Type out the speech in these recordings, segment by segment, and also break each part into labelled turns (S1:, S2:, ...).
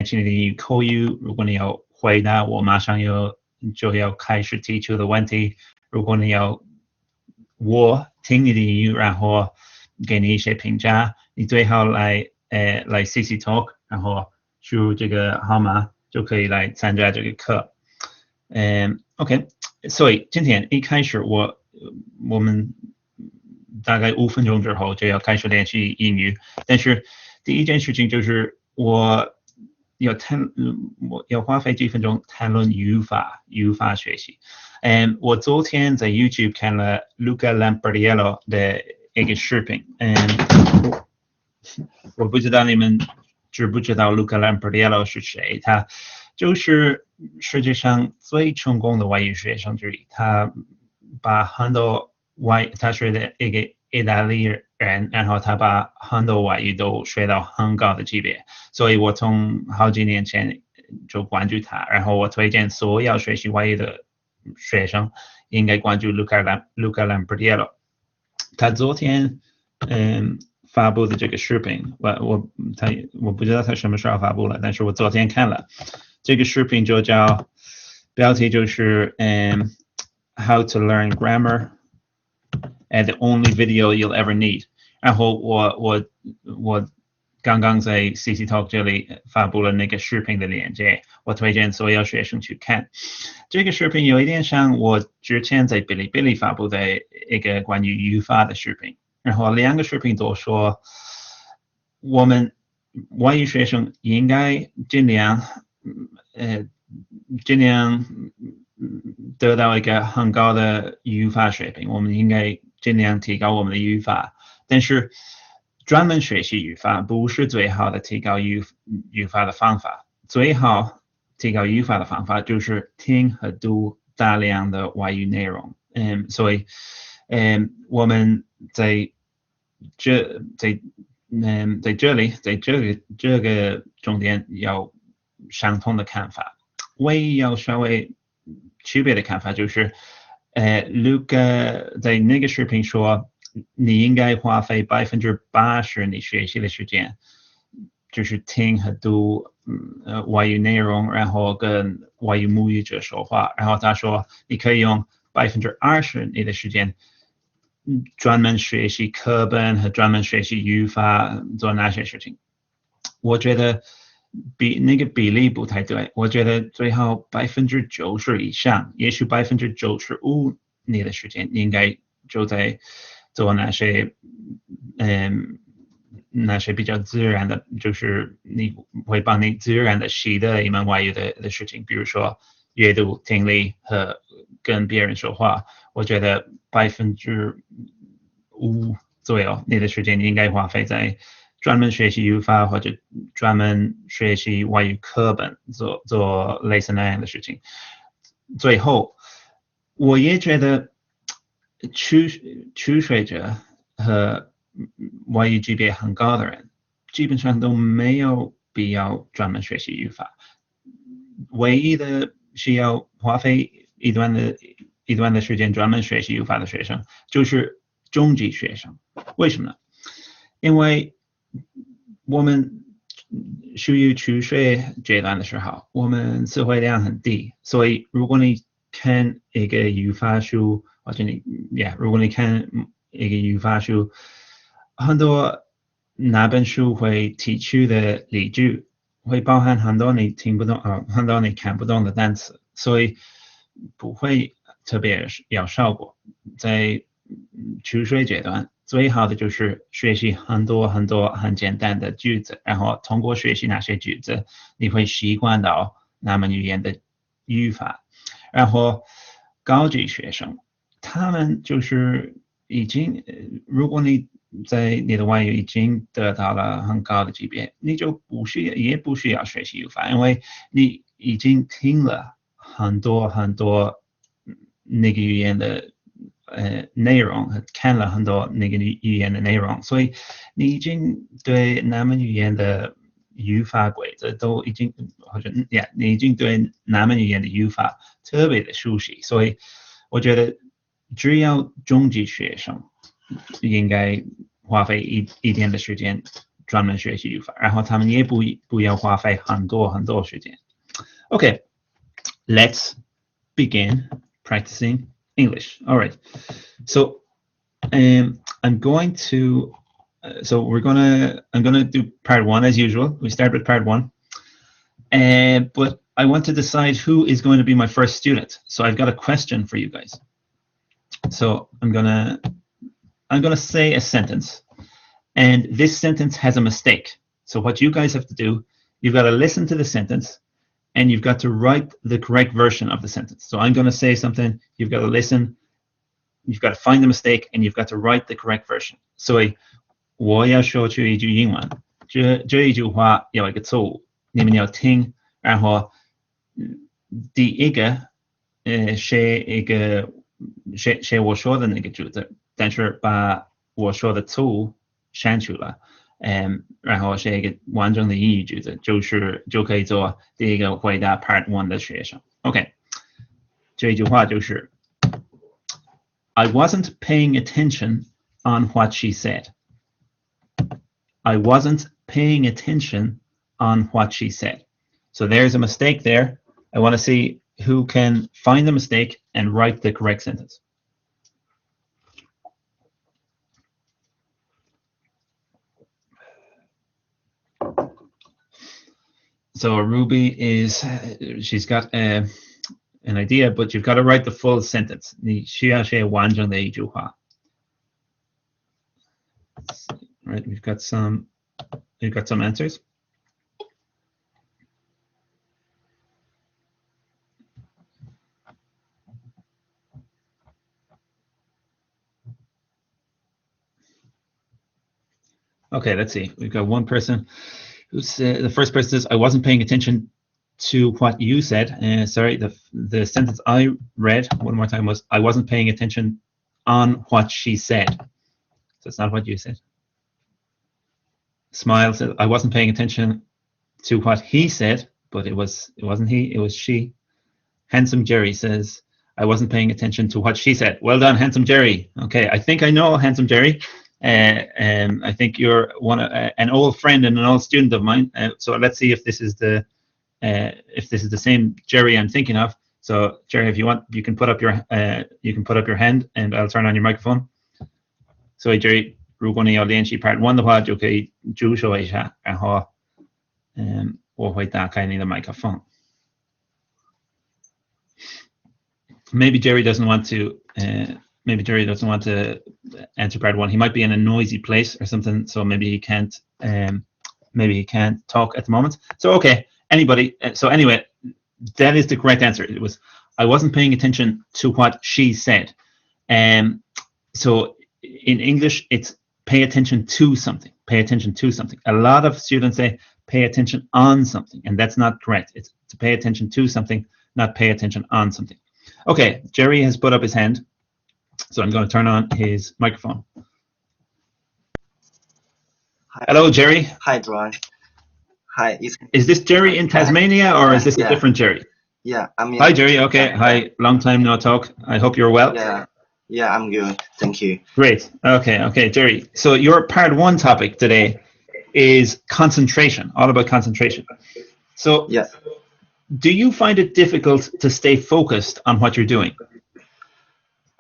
S1: 请你的英语口语，如果你要回答我马上就要开始提出的问题，如果你要我听你的英语，然后给你一些评价，你最好来cctalk， 然后输入这个号码就可以来参加这个课。OK， 所以今天一开始我们大概5分钟之后就要开始练习英语，但是第一件事情就是我要花费几分钟谈论语法学习。我昨天在 YouTube 看了 Luca Lampardiello 的一个视频。我不知道你们知不知道 Luca Lampardiello 是谁？他就是世界上最成功的外语学生之一。他把很多他是一个意大利人，然后他把很多外语都学到很高的级别，所以我从好几年前就关注他，然后我推荐所有学习外语的学生应该关注 Luca Lampardiello。他昨天发布的这个视频，我不知道他什么时候发布了，但是我昨天看了这个视频，标题就是 How to Learn Grammar and the only video you'll ever need。然后我刚刚在 cctalk 这里发布了那个视频的链接，我推荐所有学生去看。这个视频有一点像我之前在哔哩哔哩发布的一个关于语法的视频，然后2个视频都说我们外语学生应该尽量得到一个很高的语法水平，我们应该尽量提高我们的语法，但是专门学习语法不是最好的提高语法的方法。最好提高语法的方法就是听和读大量的外语内容。所以我们在这里这个重点有相同的看法，唯一要稍微区别的看法就是Luca 在那个视频说你应该花费80%你学习的时间就是听和读外语内容，然后跟外语母语者说话，然后他说你可以用20%你的时间专门学习课本和专门学习语法做那些事情。我觉得那个比例不太对，我觉得最好90%以上，也许95%你的时间应该就在做那些比较自然的，就是你会帮你自然的习得一门外语的事情，比如说阅读、听力和跟别人说话。我觉得5%左右你的时间应该花费在专门学习语法或者专门学习外语课本，做类似那样的事情。最后我也觉得初学者和外语级别很高的人基本上都没有必要专门学习语法，唯一的需要花费一段的时间专门学习语法的学生就是中级学生。为什么呢？因为我们属于初学阶段的时候，我们词汇量很低，所以如果你看一个语法书，或者如果你看一个语法书，很多那本书会提出的例句会包含很多你听不懂很多你看不懂的单词，所以不会特别有效果。在初学阶段最好的就是学习很多很简单的句子，然后通过学习那些句子你会习惯到那门语言的语法。然后高级学生他们就是已经如果你在你的外语已经得到了很高的级别，你就也不需要学习语法，因为你已经听了很多那个语言的内容，看了很多那个语言的内容，所以你已经对那门语言的语法规则都已经你已经对那门语言的语法特别的熟悉，所以我觉得只要中级学生应该花费一点的时间专门学习语法，然后他们也不要花费很多时间。Okay, let's begin practicing English. All right. So I'm going to I'm gonna do part 1 as usual. We start with part 1. But I want to decide who is going to be my first student. So I've got a question for you guys. So I'm gonna say a sentence, and this sentence has a mistake. So what you guys have to do, you've got to listen to the sentence, and you've got to write the correct version of the sentence. So I'm going to say something, you've got to listen, you've got to find the mistake, and you've got to write the correct version. So 我要说出一句英文，这一句话有一个错误，你们要听，然后第一个写我说的那个句子，但是把我说的错误删除了，然后写一个完整的英语句子，就可以做第一个回答 Part 1的学生。OK， 这句话就是 I wasn't paying attention on what she said. I wasn't paying attention on what she said. So there's a mistake there. I want to see who can find the mistake and write the correct sentence. So Ruby she's got an idea, but you've got to write the full sentence. 你需要写完整的一句话。Right, we've got some answers. Okay, let's see. We've got one person who's the first person says, I wasn't paying attention to what you said. Sorry, the sentence I read one more time was, I wasn't paying attention on what she said. So it's not what you said. Smile said, I wasn't paying attention to what he said, but it wasn't he, it was she. Handsome Jerry says, I wasn't paying attention to what she said. Well done, Handsome Jerry. Okay, I think I know Handsome Jerry. I think you're an old friend and an old student of mine. So let's see if this is the same Jerry I'm thinking of. So Jerry, if you want, you can put up your hand, and I'll turn on your microphone. So Jerry, 如果你要练习 Part 1的话，就可以举手一下，然后我会打开你的麦克风。Maybe Jerry doesn't want to answer Part 1. He might be in a noisy place or something, so maybe he can't talk at the moment. So okay, anybody. So anyway, that is the correct answer. It was, I wasn't paying attention to what she said. So in English, it's pay attention to something. Pay attention to something. A lot of students say pay attention on something, and that's not correct. It's to pay attention to something, not pay attention on something. Okay, Jerry has put up his hand, so I'm going to turn on his microphone.
S2: Hi.
S1: Hello, Jerry.
S2: Hi, John. Hi.
S1: Is this Jerry in Tasmania, or is this a different Jerry?
S2: Yeah,
S1: Hi, Jerry. Okay. Hi. Long time no talk. I hope you're well.
S2: Yeah, I'm good. Thank you.
S1: Great. Okay, Jerry. So your Part 1 topic today is concentration, all about concentration. So
S2: yeah.
S1: Do you find it difficult to stay focused on what you're doing?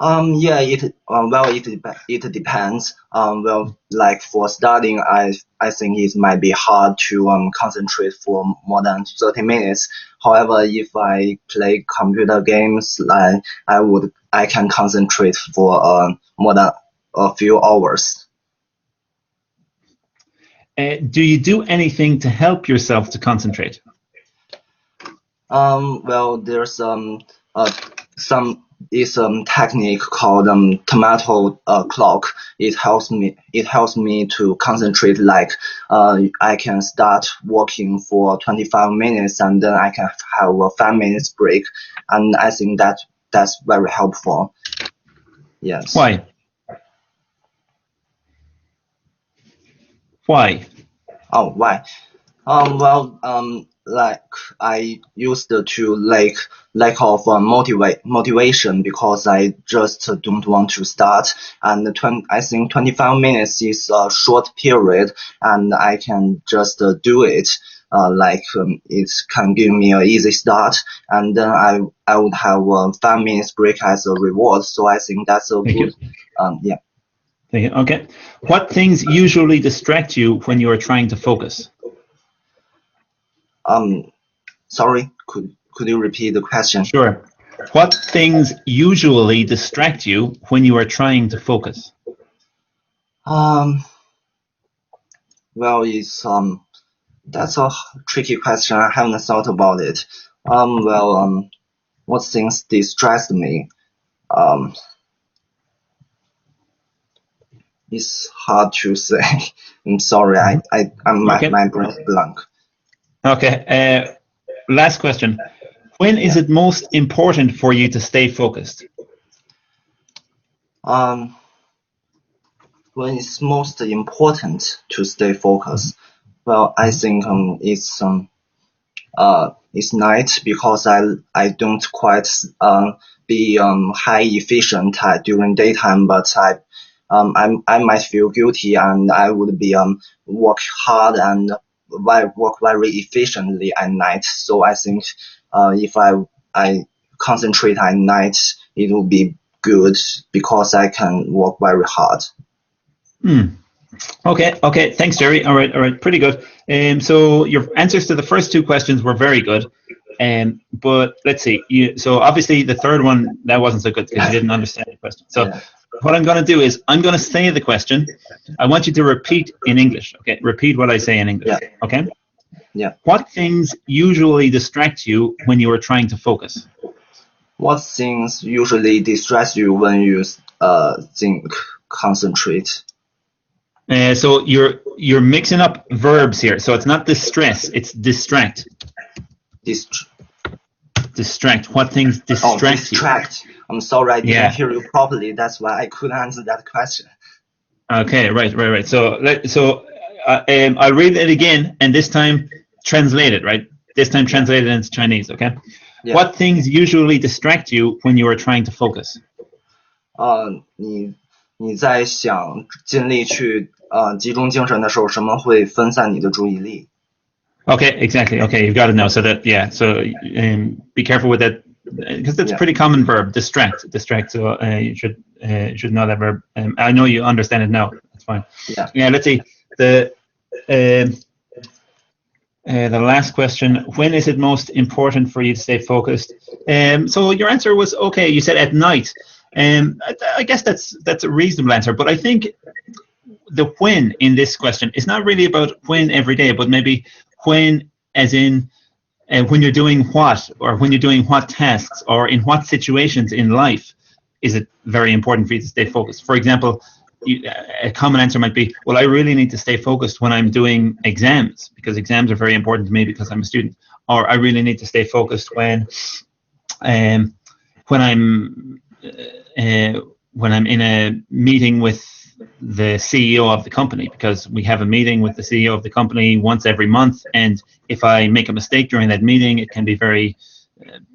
S2: Yeah, it depends. Well, like for studying, I think it might be hard to concentrate for more than 30 minutes. However, if I play computer games, like I can concentrate for more than a few hours.
S1: Do you do anything to help yourself to concentrate?
S2: Well, there's some technique called tomato clock. It helps me to concentrate. Like I can start working for 25 minutes and then I can have a 5 minutes break, and I think that's very helpful. Yes.
S1: Why? Why?
S2: Oh, why? Well, like I used to lack of motivation because I just don't want to start. And I think 25 minutes is a short period, and I can just do it. It can give me an easy start, and then I would have a 5 minutes break as a reward. So I think that's a good. Yeah.
S1: Thank you. Okay. What things usually distract you when you are trying to focus?
S2: Sorry, could you repeat the question?
S1: Sure. What things usually distract you when you are trying to focus?
S2: Well, it's that's a tricky question. I haven't thought about it. What things distract me? It's hard to say. I'm sorry. My brain is blank.
S1: Okay. Last question. When is it most important for you to stay focused?
S2: When it's most important to stay focused? Well, I think it's night, because I don't quite be high efficient during daytime, but I might feel guilty, and I would be work hard and work very efficiently at night. So I think if I concentrate at night, it will be good because I can work very hard.
S1: Okay. Thanks, Jerry. All right. Pretty good. So your answers to the first two questions were very good. But let's see. So obviously the third one, that wasn't so good because you didn't understand the question. So what I'm going to do is I'm going to say the question. I want you to repeat in English. Okay. Repeat what I say in English.
S2: Yeah.
S1: Okay.
S2: Yeah.
S1: What things usually distract you when you are trying to focus?
S2: What things usually distract you when you concentrate?
S1: So you're mixing up verbs here. So it's not distress, it's distract. Distract. What things distract you?
S2: Distract. I'm sorry, I didn't hear you properly. That's why I couldn't answer that question.
S1: Okay, right. So I'll read it again, and this time translate it, right? This time translate it into Chinese, okay? Yeah. What things usually distract you when you are trying to focus?
S2: 你在想尽力去集中精神的时候，什么会分散你的注意力？
S1: Okay, exactly. Okay, you've got it now. So that So be careful with that, because that's a pretty common verb. Distract. So you should know that verb. I know you understand it now. That's fine. Yeah. Let's see the last question. When is it most important for you to stay focused? So your answer was okay. You said at night. I guess that's a reasonable answer, but I think the when in this question is not really about when every day, but maybe when, as in when you're doing what, or when you're doing what tasks, or in what situations in life is it very important for you to stay focused. For example, a common answer might be, well, I really need to stay focused when I'm doing exams, because exams are very important to me because I'm a student. Or I really need to stay focused when I'm in a meeting with the CEO of the company, because we have a meeting with the CEO of the company once every month, and if I make a mistake during that meeting, it can be very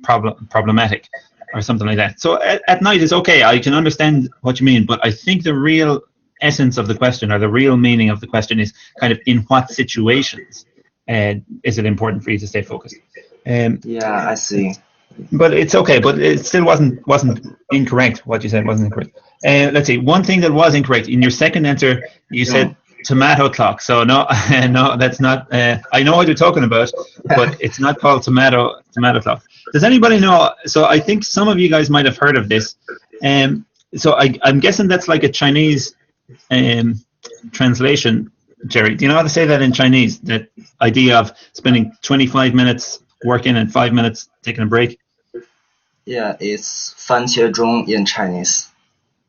S1: problematic or something like that. So at night is okay. I can understand what you mean, but I think the real essence of the question, or the real meaning of the question, is kind of in what situations is it important for you to stay focused.
S2: Yeah, I see.
S1: But it's okay. But it still wasn't incorrect. What you said wasn't incorrect. Let's see. One thing that was incorrect in your second answer, you said tomato clock. So no, that's not. I know what you're talking about, but it's not called tomato clock. Does anybody know? So I think some of you guys might have heard of this. So I'm guessing that's like a Chinese translation. Jerry, do you know how to say that in Chinese? That idea of spending 25 minutes working and 5 minutes taking a break?
S2: Yeah, it's 番茄钟 in Chinese.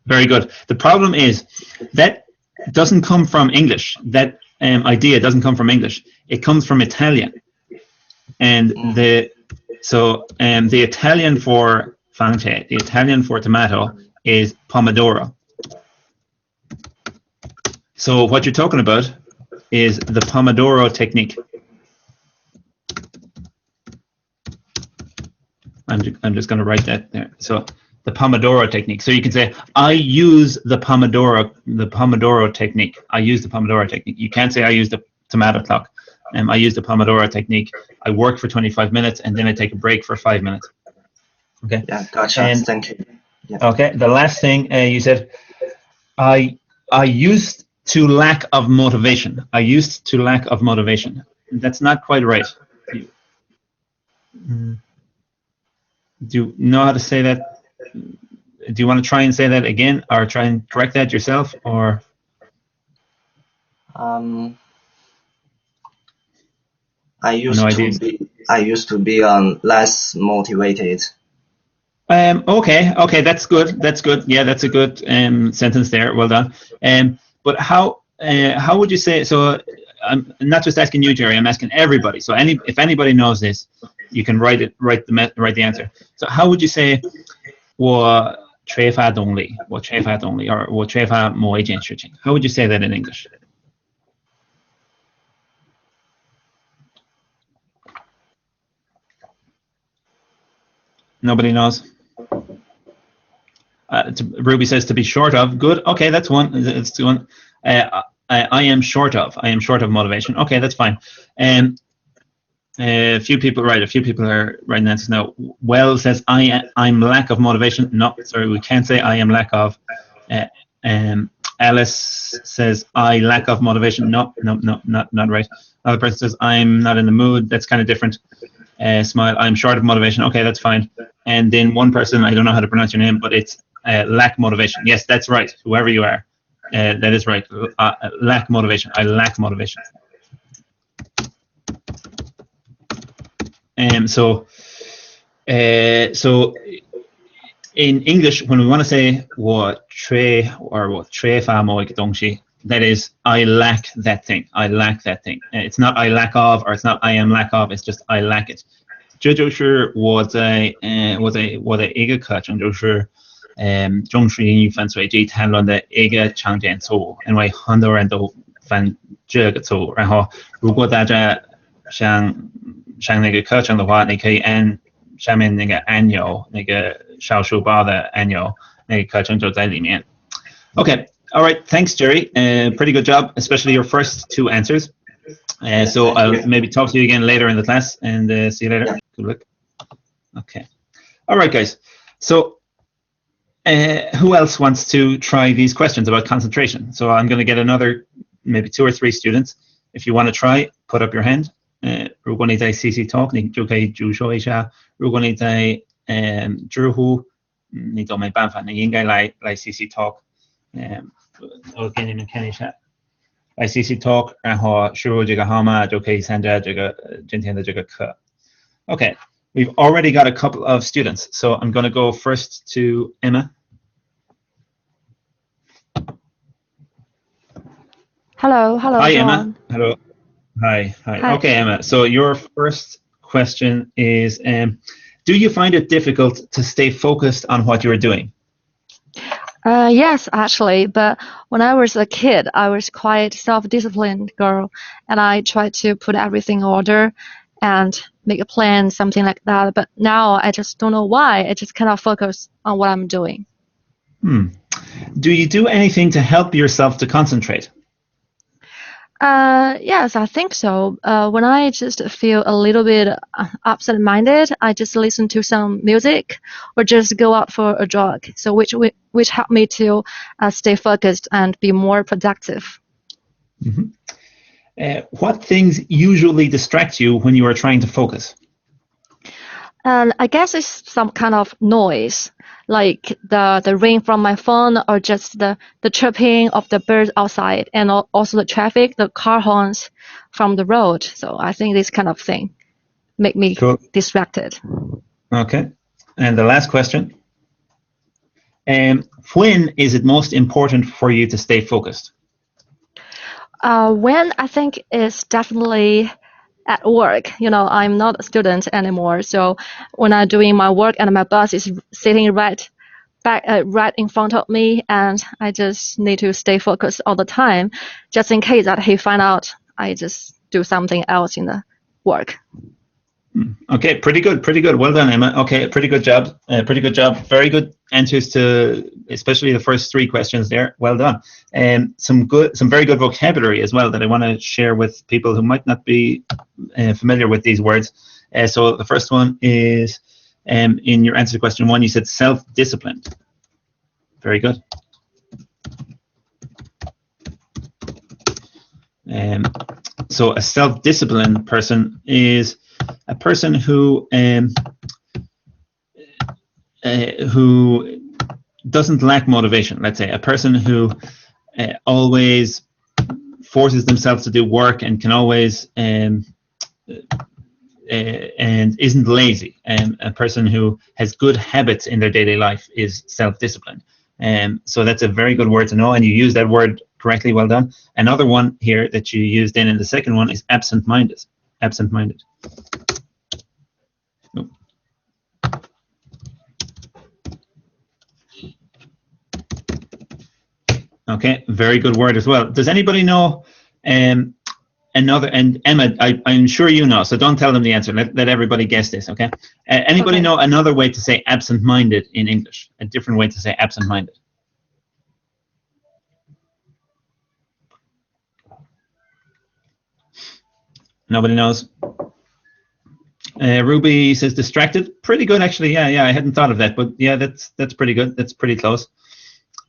S1: Very good. The problem is that doesn't come from English. That idea doesn't come from English. It comes from Italian. And the Italian for 番茄, the Italian for tomato, is pomodoro. So what you're talking about is the Pomodoro technique. I'm just going to write that there. So the Pomodoro technique. So you can say, I use the Pomodoro technique. I use the Pomodoro technique. You can't say I use the tomato clock. I use the Pomodoro technique. I work for 25 minutes and then I take a break for 5 minutes. Okay.
S2: Yeah, gotcha.
S1: And,
S2: thank you. Yeah.
S1: Okay. The last thing you said, I used to lack of motivation. I used to lack of motivation. That's not quite right. Do you know how to say that? Do you want to try and say that again, or try and correct that yourself, or?
S2: I used to be less motivated.
S1: Okay, that's good. Yeah, that's a good sentence there. Well done. But how would you say? So I'm not just asking you, Jerry. I'm asking everybody. So if anybody knows this, you can write the answer. So how would you say 我缺乏动力, or 我缺乏某一件事情? How would you say that in English? Nobody knows. Ruby says to be short of. Good. Okay, that's one. It's one. I am short of. I am short of motivation. Okay, that's fine. A few people are writing answers now. Well says I'm lack of motivation. No, sorry, we can't say I am lack of. Alice says I lack of motivation. No, not right. Another person says I'm not in the mood. That's kind of different. Smile. I'm short of motivation. Okay, that's fine. And then one person, I don't know how to pronounce your name, but it's lack motivation. Yes, that's right. Whoever you are, that is right. Lack motivation. I lack motivation. So in English, when we want to say 我缺 or 我缺乏某一个东西, that is I lack that thing. I lack that thing. It's not I lack of, or it's not I am lack of. It's just I lack it. 这就是我在一个课程，就是中式英语犯随机谈论的一个常见错误，因为很多人都犯这个错误。然后如果大家想上那个课程的话，你可以按下面那个按钮，那个小书包的按钮，那个课程就在里面。Okay, all right, thanks, Jerry. Pretty good job, especially your first two answers. So I'll maybe talk to you again later in the class, and see you later. Yeah. Good luck. Okay. All right, guys. So who else wants to try these questions about concentration? So I'm going to get another maybe 2 or 3 students. If you want to try, put up your hand. 如果你在 cctalk 你就可以举手一下，如果你在知乎你就没办法，你应该来 cctalk 我给你们看一下，来 cctalk 然后输入这个号码就可以参加这个今天的这个课。Okay, we've already got a couple of students, so I'm going to go first to Emma.
S3: Hello,
S1: Hi,
S3: John.
S1: Emma. Hello. Hi. Okay, Emma. So your first question is, do you find it difficult to stay focused on what you're doing?
S3: Yes, actually, but when I was a kid, I was quite self-disciplined girl, and I tried to put everything in order and make a plan, something like that. But now I just don't know why. I just cannot focus on what I'm doing.
S1: Do you do anything to help yourself to concentrate?
S3: Yes, I think so. When I just feel a little bit absent-minded, I just listen to some music or just go out for a jog. So which help me to stay focused and be more productive.
S1: What things usually distract you when you are trying to focus?
S3: I guess it's some kind of noise, like the ring from my phone, or just the chirping of the birds outside, and also the traffic, the car horns from the road. So I think this kind of thing make me distracted.
S1: Okay. And the last question. When is it most important for you to stay focused?
S3: When I think is definitely at work. I'm not a student anymore, so when I'm doing my work and my boss is sitting right in front of me, and I just need to stay focused all the time, just in case that he find out I just do something else in the work.
S1: Okay, pretty good. Well done, Emma. Okay, pretty good job. Very good answers to especially the first 3 questions there. Well done. And some very good vocabulary as well that I want to share with people who might not be familiar with these words. So the first one is in your answer to question 1, you said self-disciplined. Very good. So a self-disciplined person is a person who doesn't lack motivation. Let's say a person who always forces themselves to do work and can always and isn't lazy. A person who has good habits in their daily life is self-disciplined. So that's a very good word to know, and you use that word correctly. Well done. Another one here that you used in the second one is absent-minded. Absent-minded. Oh. Okay, very good word as well. Does anybody know another? And Emma, I'm sure you know, so don't tell them the answer. Let everybody guess this, okay? Anybody know another way to say absent-minded in English? A different way to say absent-minded? Nobody knows. Ruby says distracted. Pretty good, actually. Yeah, I hadn't thought of that, but yeah, that's pretty good. That's pretty close.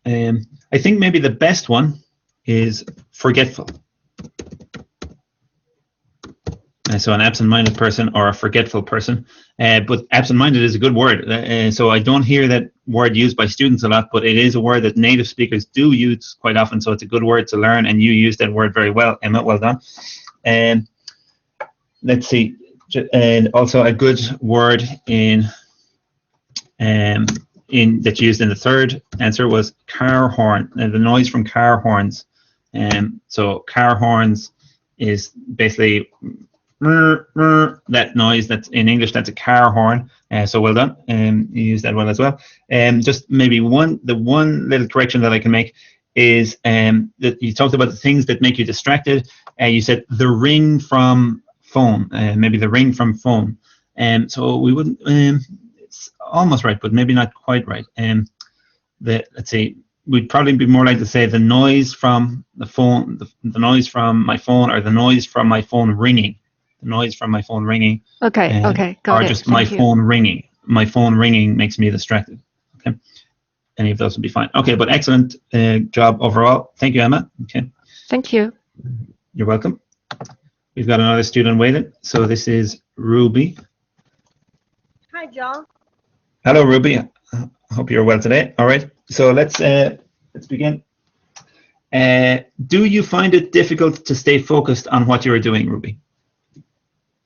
S1: I think maybe the best one is forgetful. So an absent-minded person or a forgetful person. But absent-minded is a good word. So I don't hear that word used by students a lot, but it is a word that native speakers do use quite often. So it's a good word to learn, and you use that word very well, Emma. Well done. Let's see. And also a good word in that's used in the third answer was car horn. The noise from car horns. So car horns is basically that noise. That's in English. That's a car horn. So well done. You use that well as well. Just maybe the one little correction that I can make is that you talked about the things that make you distracted. You said the ring from phone. Maybe the ring from phone. So we wouldn't. It's almost right, but maybe not quite right. Let's see. We'd probably be more like to say the noise from the phone, the noise from my phone, or the noise from my phone ringing. The noise from my phone ringing.
S3: Okay, got
S1: or
S3: it.
S1: Or just
S3: Thank you.
S1: phone ringing. My phone ringing makes me distracted. Okay. Any of those would be fine. Okay, but excellent job overall. Thank you, Emma. Okay.
S3: Thank you.
S1: You're welcome. We've got another student waiting. So this is Ruby.
S4: Hi, John.
S1: Hello, Ruby. I hope you're well today. All right. So let's begin. Do you find it difficult to stay focused on what you're doing, Ruby?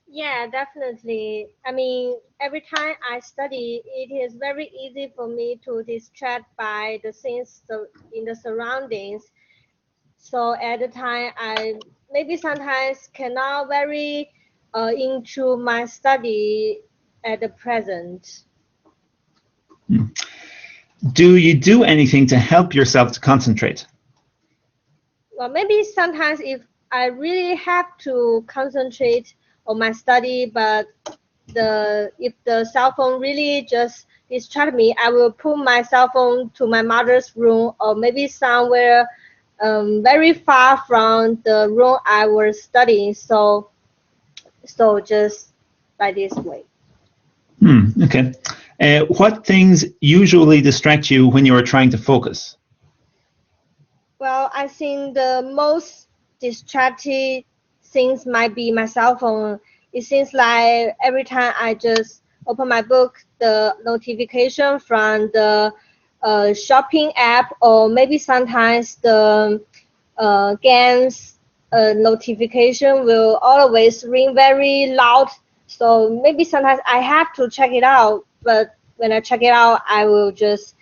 S4: Yeah, definitely. I mean, every time I study, it is very easy for me to distract by the things in the surroundings. So at the time, I maybe sometimes cannot very into my study at the present.
S1: Do you do anything to help yourself to concentrate?
S4: Well, maybe sometimes if I really have to concentrate on my study, but if the cell phone really just distract me, I will put my cell phone to my mother's room, or maybe somewhere very far from the room I was studying. So just like this way.
S1: Okay. What things usually distract you when you are trying to focus?
S4: Well, I think the most distracting things might be my cell phone. It seems like every time I just open my book, the notification from the shopping app, or maybe sometimes the games notification will always ring very loud. So maybe sometimes I have to check it out, but when I check it out, I will just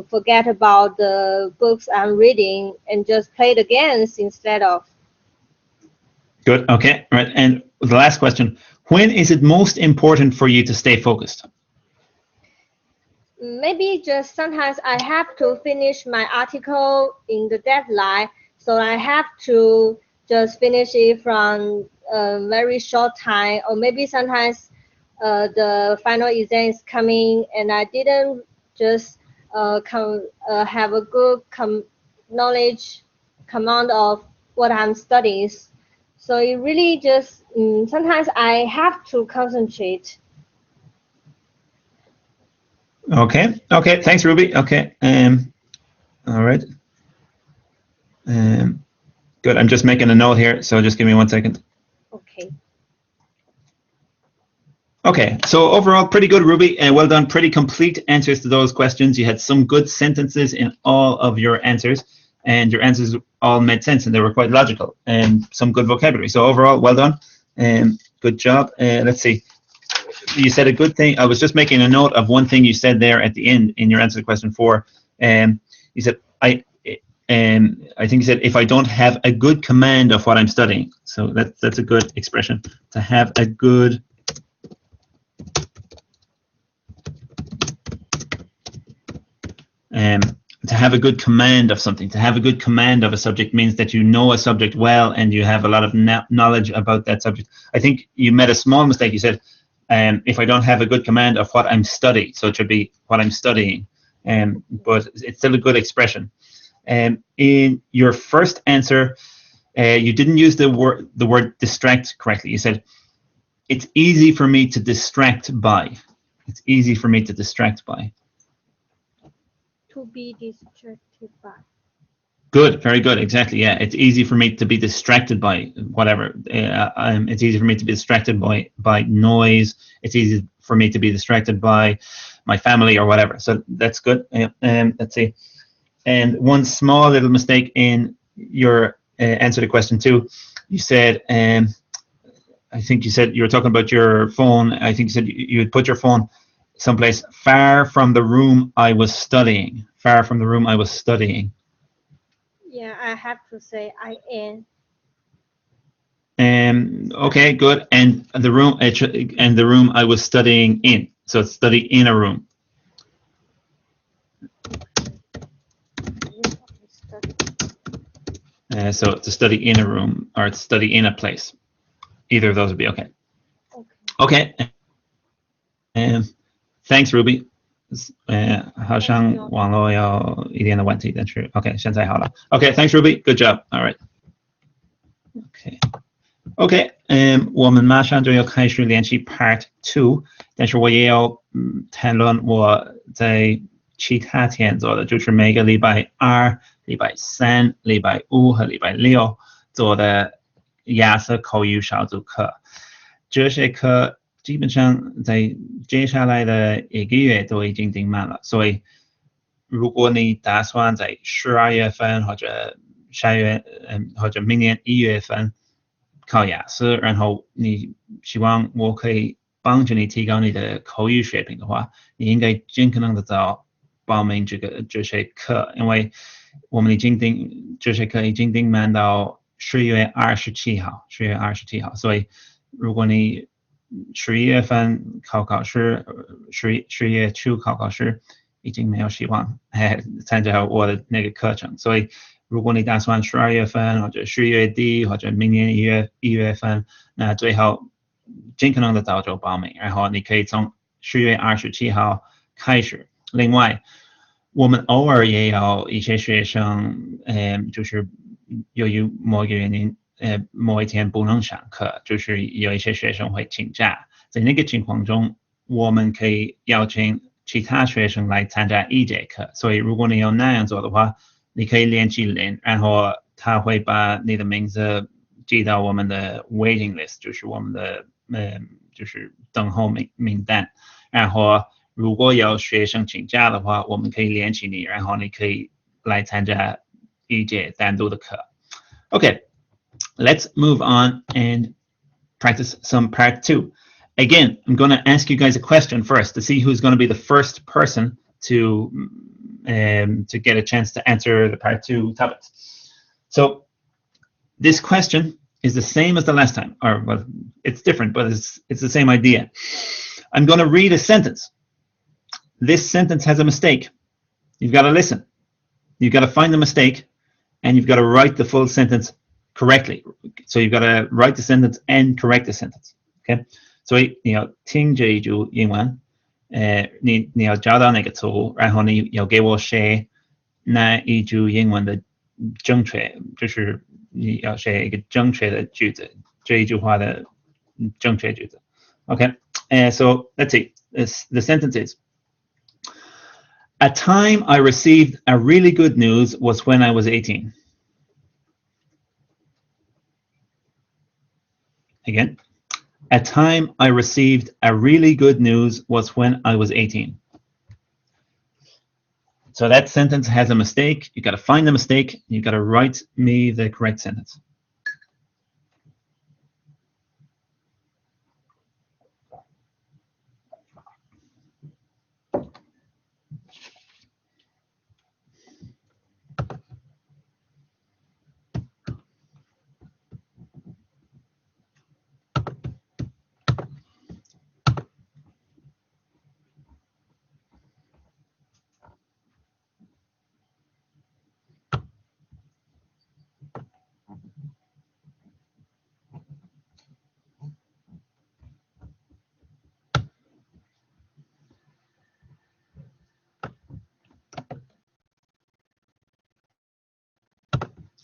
S4: forget about the books I'm reading and just play the games instead of.
S1: Good. Okay. Right. And the last question: when is it most important for you to stay focused?
S4: Maybe just sometimes I have to finish my article in the deadline, so I have to just finish it from a very short time, or maybe sometimes the final exam is coming, and I didn't just have a good knowledge command of what I'm studying. So it really just sometimes I have to concentrate.
S1: Okay. Thanks, Ruby. Okay. All right. Good. I'm just making a note here, so just give me 1 second.
S4: Okay.
S1: Okay. So overall, pretty good, Ruby. Well done. Pretty complete answers to those questions. You had some good sentences in all of your answers, and your answers all made sense, and they were quite logical, and some good vocabulary. So overall, well done. Good job. Let's see. You said a good thing. I was just making a note of one thing you said there at the end in your answer to question 4. You said, I think you said, if I don't have a good command of what I'm studying. So that's a good expression, to have a good command of something. To have a good command of a subject means that you know a subject well and you have a lot of knowledge about that subject. I think you made a small mistake. You said, if I don't have a good command of what I'm studying, so it should be what I'm studying. But it's still a good expression. In your first answer, you didn't use the word distract correctly. You said, it's easy for me to distract by. It's easy for me to distract by.
S4: To be distracted by.
S1: Good, very good, exactly, yeah. It's easy for me to be distracted by whatever. It's easy for me to be distracted by noise. It's easy for me to be distracted by my family or whatever. So that's good. Let's see. And one small little mistake in your answer to question 2. You said, I think you said you were talking about your phone. I think you said you would put your phone someplace far from the room I was studying. Far from the room I was studying.
S4: Yeah, I have to say I am.
S1: Okay, good. And the room I was studying in. So it's study in a room. So to study in a room or to study in a place. Either of those would be okay. Okay. Thanks, Ruby. 好像网络有一点的问题，但是 OK 现在好了。OK, thanks, Ruby. Good job. All right. OK, 我们马上就要开始练习 Part 2， 但是我也要谈论我在其他天做的，就是每个礼拜2、礼拜3、礼拜5和礼拜6做的雅思口语小组课。这些课基本上在接下来的1个月都已经订满了，所以如果你打算在12月份或者或者明年1月份考雅思，然后你希望我可以帮助你提高你的口语水平的话，你应该尽可能的早报名这些课，因为我们这些课已经订满到10月27号，所以如果你11月份考试，10月初考试已经没有希望参加我的那个课程，所以如果你打算12月份或者10月底或者明年1月份，那最好尽可能的早就报名，然后你可以从10月27号开始。另外，我们偶尔也有一些学生，就是由于某个原因，某一天不能上课，就是有一些学生会请假，在那个情况中，我们可以邀请其他学生来参加1节课，所以如果你要那样做的话，你可以联系人，然后他会把你的名字寄到我们的 waiting list， 就是我们的就是等候名单，然后如果有学生请假的话，我们可以联系你，然后你可以来参加1节单独的课。Okay, let's move on and practice some part 2. Again, I'm going to ask you guys a question first to see who's going to be the first person to get a chance to answer the part 2 topics. So this question is the same as the last time, or well, it's different, but it's the same idea. I'm going to read a sentence. This sentence has a mistake. You've got to listen. You've got to find the mistake, and you've got to write the full sentence correctly. So you've got to write the sentence and correct the sentence. Okay. 所以你要听这一组英文，你要找到那个图，然后你要给我写那一组英文的正确，就是你要写一个正确的句子，这一句话的正确句子。Okay, so let's see. The sentence is, a time I received a really good news was when I was 18. Again, a time I received a really good news was when I was 18. So that sentence has a mistake. You got to find the mistake. You got to write me the correct sentence.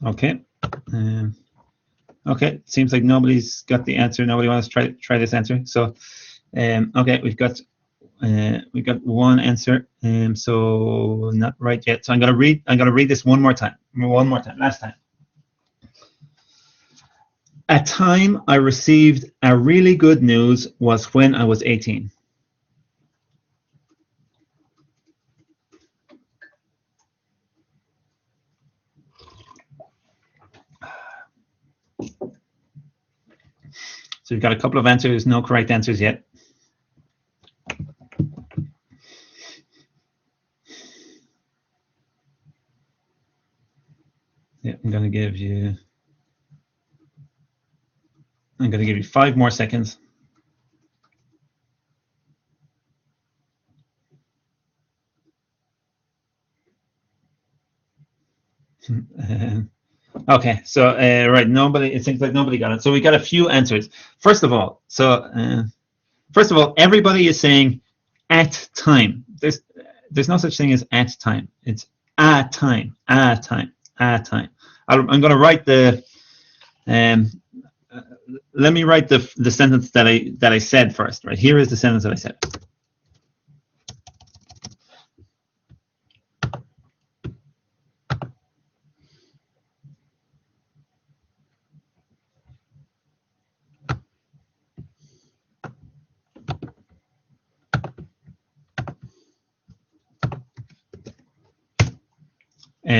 S1: Okay. Okay. Seems like nobody's got the answer. Nobody wants to try this answer. So, okay, we've got one answer. So not right yet. So I'm gonna read this one more time. Last time. A time I received a really good news was when I was 18. So we've got a couple of answers, no correct answers yet. Yeah, I'm going to give you 5 more seconds. Okay, so right, it seems like nobody got it. So we got a few answers. First of all, everybody is saying at time. There's no such thing as at time. It's a time. I'm going to write the let me write the sentence that I said first. Right, here is the sentence that I said.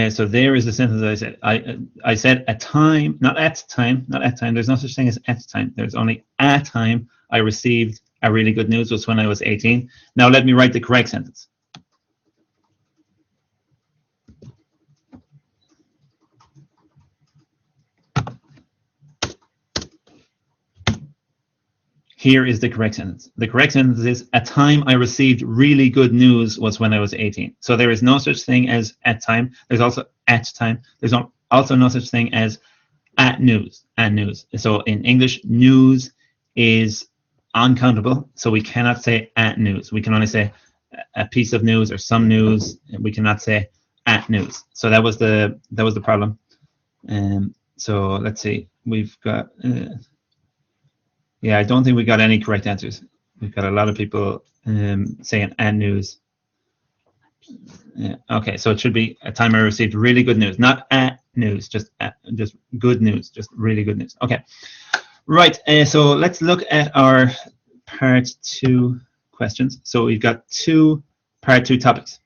S1: So there is the sentence that I said. I said a time, not at time. There's no such thing as at time. There's only a time I received a really good news was when I was 18. Now let me write the correct sentence. Here is the correct sentence. The correct sentence is, a time I received really good news was when I was 18. So there is no such thing as at time. There's also at time. There's also no such thing as at news. So in English, news is uncountable. So we cannot say at news. We can only say a piece of news or some news. We cannot say at news. So that was the problem. So let's see. We've got. Yeah, I don't think we got any correct answers. We've got a lot of people saying and news. Yeah, okay, so it should be a time I received really good news, not at news, just good news, just really good news. Okay, right. So let's look at our part 2 questions. So we've got 2 part 2 topics.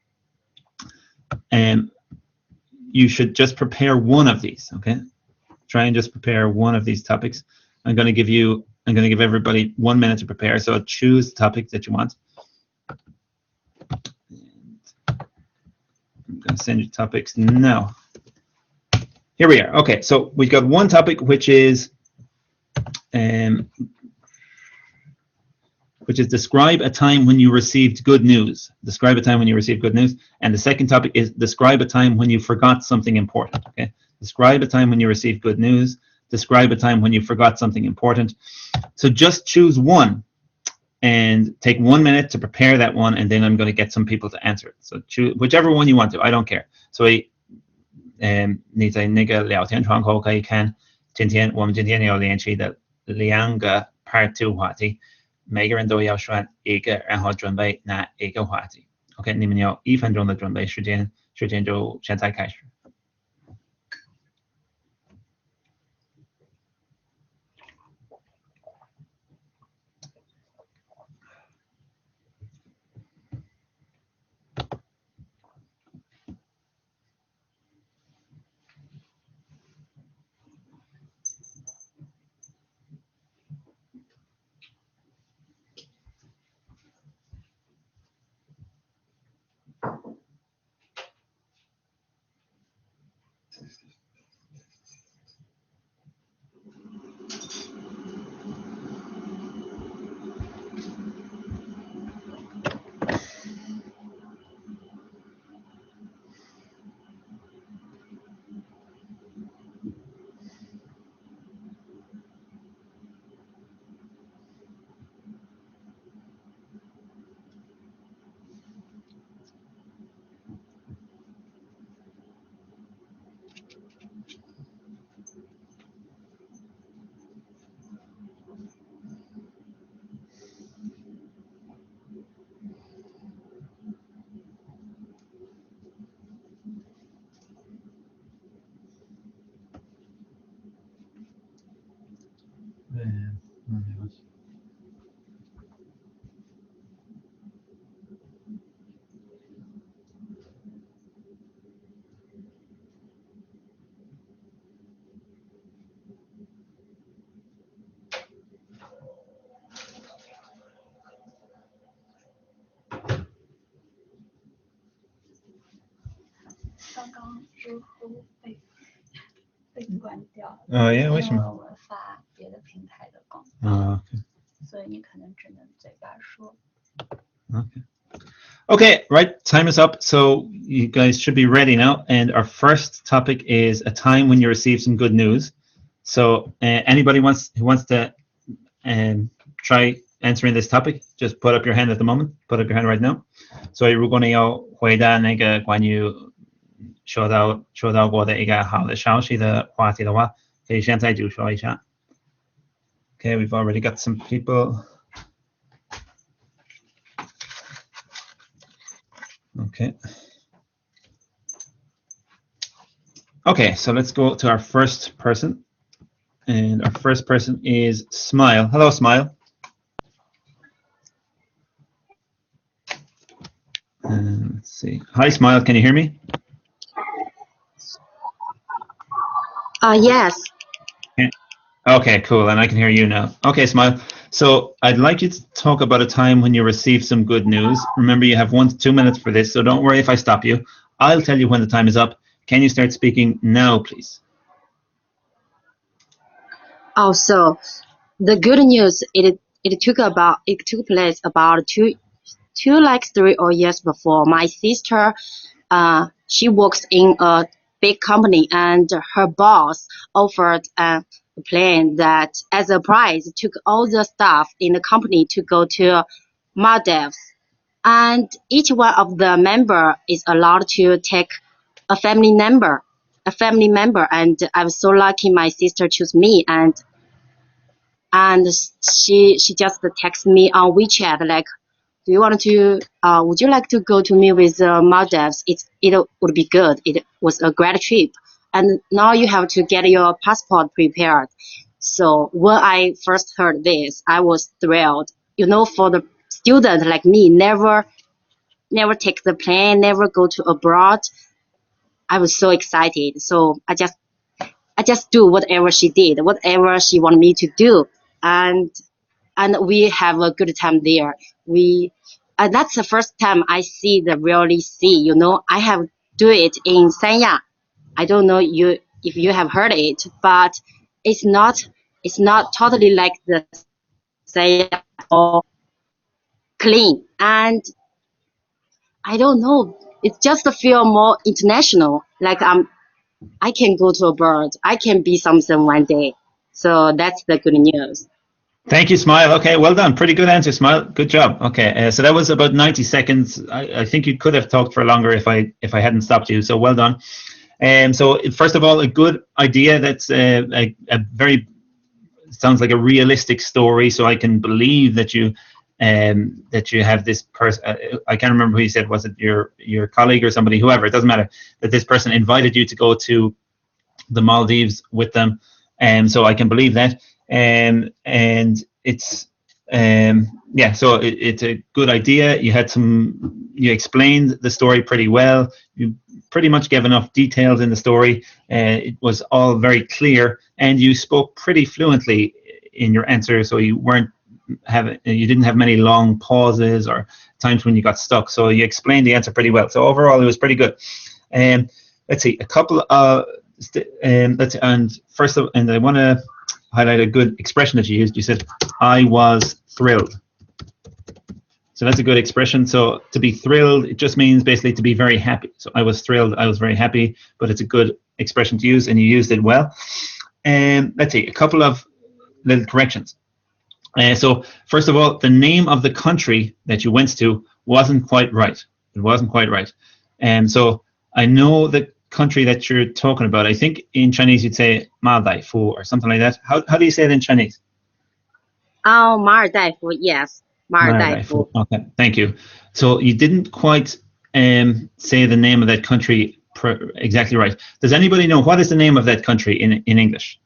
S1: You should just prepare one of these. Okay, try and just prepare one of these topics. I'm going to give everybody 1 minute to prepare, so choose the topic that you want. I'm going to send you topics now. Here we are. Okay, so we've got one topic which is describe a time when you received good news. Describe a time when you received good news. And the second topic is describe a time when you forgot something important. Okay, describe a time when you received good news. Describe a time when you forgot something important. So just choose one and take 1 minute to prepare that one, and then I'm going to get some people to answer it. So choose whichever one you want to. I don't care. 所以，你在那个聊天窗口可以看，我们今天要练习的2个 Part 2话题，每个人都要选一个，然后准备那一个话题。OK， 你们有1分钟的准备时间，时间就现在开始。
S5: 刚刚知乎被关掉了。
S1: Yeah， 为什么？
S5: 因为我们发别的平台的广告。所以你可能只能嘴巴说。
S1: Okay, right, time is up, so you guys should be ready now, and our first topic is a time when you receive some good news. So anybody who wants to try answering this topic, just put up your hand at the moment, put up your hand right now. 所以如果你要回答那个关于收到过的一个好的消息的话题的话，可以现在就说一下。Okay, we've already got some people. Okay, so let's go to our first person. And our first person is Smile. Hello, Smile. Let's see. Hi, Smile. Can you hear me?
S6: Yes.
S1: Okay, cool. And I can hear you now. Okay, Smile. So I'd like you to talk about a time when you received some good news. Remember, you have 1 to 2 minutes for this, so don't worry if I stop you. I'll tell you when the time is up. Can you start speaking now, please?
S6: Also, the good news it took place about 3 years before. My sister, she works in a big company, and her boss offered a plan that, as a prize, took all the staff in the company to go to Maldives, and each one of the member is allowed to take a family member, and I was so lucky my sister chose me, and she just texted me on WeChat like, do you want to would you like to go to me with Maldives? It would be good. It was a great trip, and now you have to get your passport prepared. So when I first heard this, I was thrilled. You know, for the student like me, never take the plane, never go to abroad. I was so excited. So I just do whatever she did, whatever she wanted me to do, and we have a good time there. That's the first time I see the really sea. You know, I have do it in Sanya. I don't know if you have heard it, but it's not totally like the Sanya or clean, and I don't know. It just feel more international. Like I can go to abroad. I can be something one day. So that's the good news.
S1: Thank you, Smile. Okay, well done. Pretty good answer, Smile. Good job. Okay, so that was about 90 seconds. I think you could have talked for longer if I hadn't stopped you. So well done. So first of all, a good idea. That's a very sounds like a realistic story. So I can believe that you have this person. I can't remember who you said. Was it your colleague or somebody? Whoever. It doesn't matter. That this person invited you to go to the Maldives with them. So I can believe that. And it's yeah, so it's a good idea. You explained the story pretty well. You pretty much gave enough details in the story. It was all very clear, and you spoke pretty fluently in your answer, so you didn't have many long pauses or times when you got stuck. So you explained the answer pretty well. So overall, it was pretty good. Let's see, a couple of and I want to highlight a good expression that you used. You said, "I was thrilled." So that's a good expression. So to be thrilled, it just means basically to be very happy. So I was thrilled, I was very happy, but it's a good expression to use, and you used it well. And let's see, a couple of little corrections. So first of all, the name of the country that you went to wasn't quite right. It wasn't quite right. And so I know the country that you're talking about. I think in Chinese you'd say Maldives or something like that. How do you say it in Chinese?
S6: Oh, Maldives, yes. Maldives.
S1: Okay, thank you. So you didn't quite say the name of that country exactly right. Does anybody know what is the name of that country in English?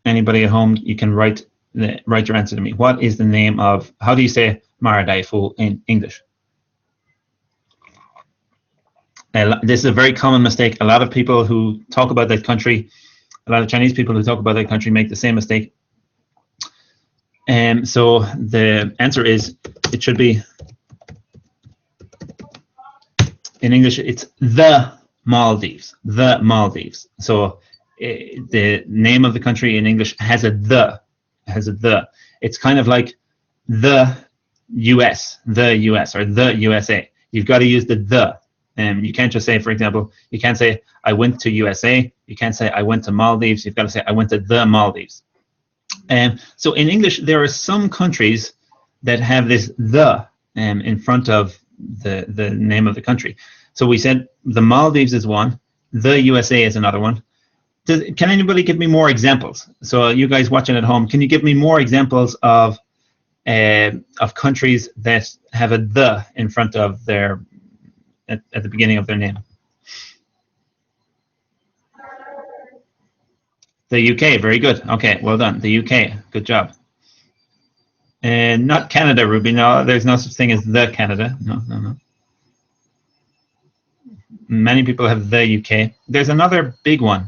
S1: Anybody at home, you can write your answer to me. What is the name of, how do you say Maldives in English? This is a very common mistake. A lot of people who talk about that country, a lot of Chinese people who talk about that country make the same mistake. So the answer is, it should be, in English, it's the Maldives. The Maldives. So the name of the country in English has a the. It's kind of like the US, or the USA. You've got to use the. You can't just say, for example, you can't say, I went to USA. You can't say, I went to Maldives. You've got to say, I went to the Maldives. So in English, there are some countries that have this the in front of the name of the country. So we said the Maldives is one, the USA is another one. Can anybody give me more examples? So you guys watching at home, can you give me more examples of countries that have a the in front of their at the beginning of their name? The UK, very good. Okay, well done. The UK, good job. And not Canada, Ruby. No, there's no such thing as the Canada. No. Many people have the UK. There's another big one,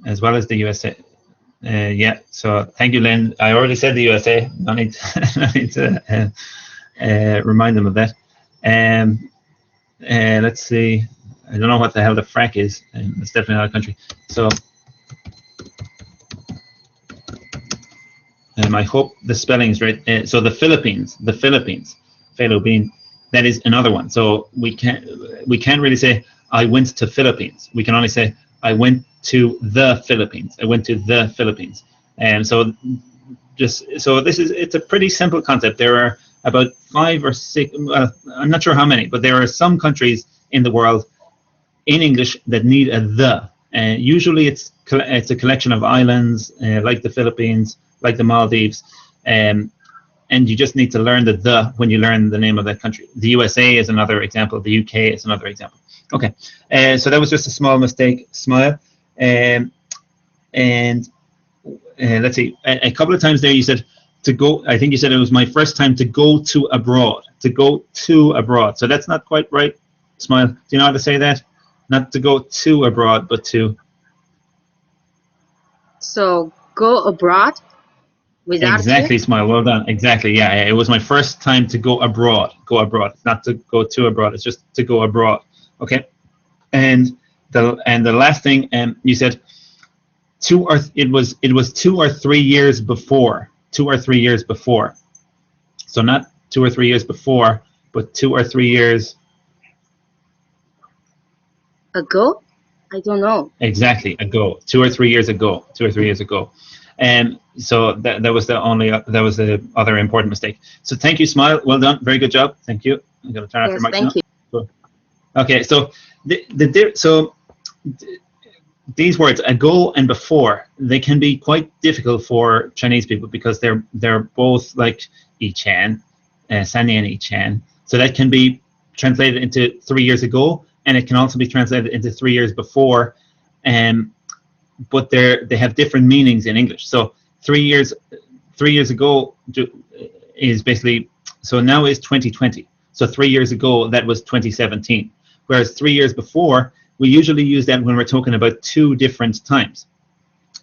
S1: as well as the USA. Yeah, so thank you, Lynn. I already said the USA. No need to remind them of that. Let's see. I don't know what the hell the frack is. It's definitely not a country. So I hope the spelling is right. So the Philippines, Philippines, that is another one. So we can't really say I went to Philippines. We can only say I went to the Philippines. I went to the Philippines. And so it's a pretty simple concept. There are about 5 or 6. I'm not sure how many, but there are some countries in the world in English that need a the. Usually it's a collection of islands like the Philippines, like the Maldives, and you just need to learn the when you learn the name of that country. The USA is another example. The UK is another example. Okay, so that was just a small mistake. Smile. And let's see. A couple of times there you said to go. I think you said it was my first time to go to abroad. To go to abroad. So that's not quite right. Smile. Do you know how to say that? Not to go to abroad, but to.
S6: So go abroad without.
S1: Exactly, Smile. Well done. Exactly. Yeah. It was my first time to go abroad. Go abroad. Not to go to abroad. It's just to go abroad. Okay. And the last thing, you said it was 2 or 3 years before. 2 or 3 years before. So not 2 or 3 years before, but 2 or 3 years
S6: Ago? I don't know.
S1: Exactly, ago, 2 or 3 years ago. 2 or 3 years ago. So that was the other important mistake. So thank you, Smile. Well done. Very good job. Thank you. I'm going to turn off your mic now.
S6: Thank you.
S1: Cool. Okay, so these words, ago and before, they can be quite difficult for Chinese people because they're both like 以前, 3年以前. So that can be translated into 3 years ago, and it can also be translated into 3 years before. But they have different meanings in English. So 3 years ago is basically, so now is 2020. So 3 years ago, that was 2017. Whereas 3 years before, we usually use that when we're talking about two different times.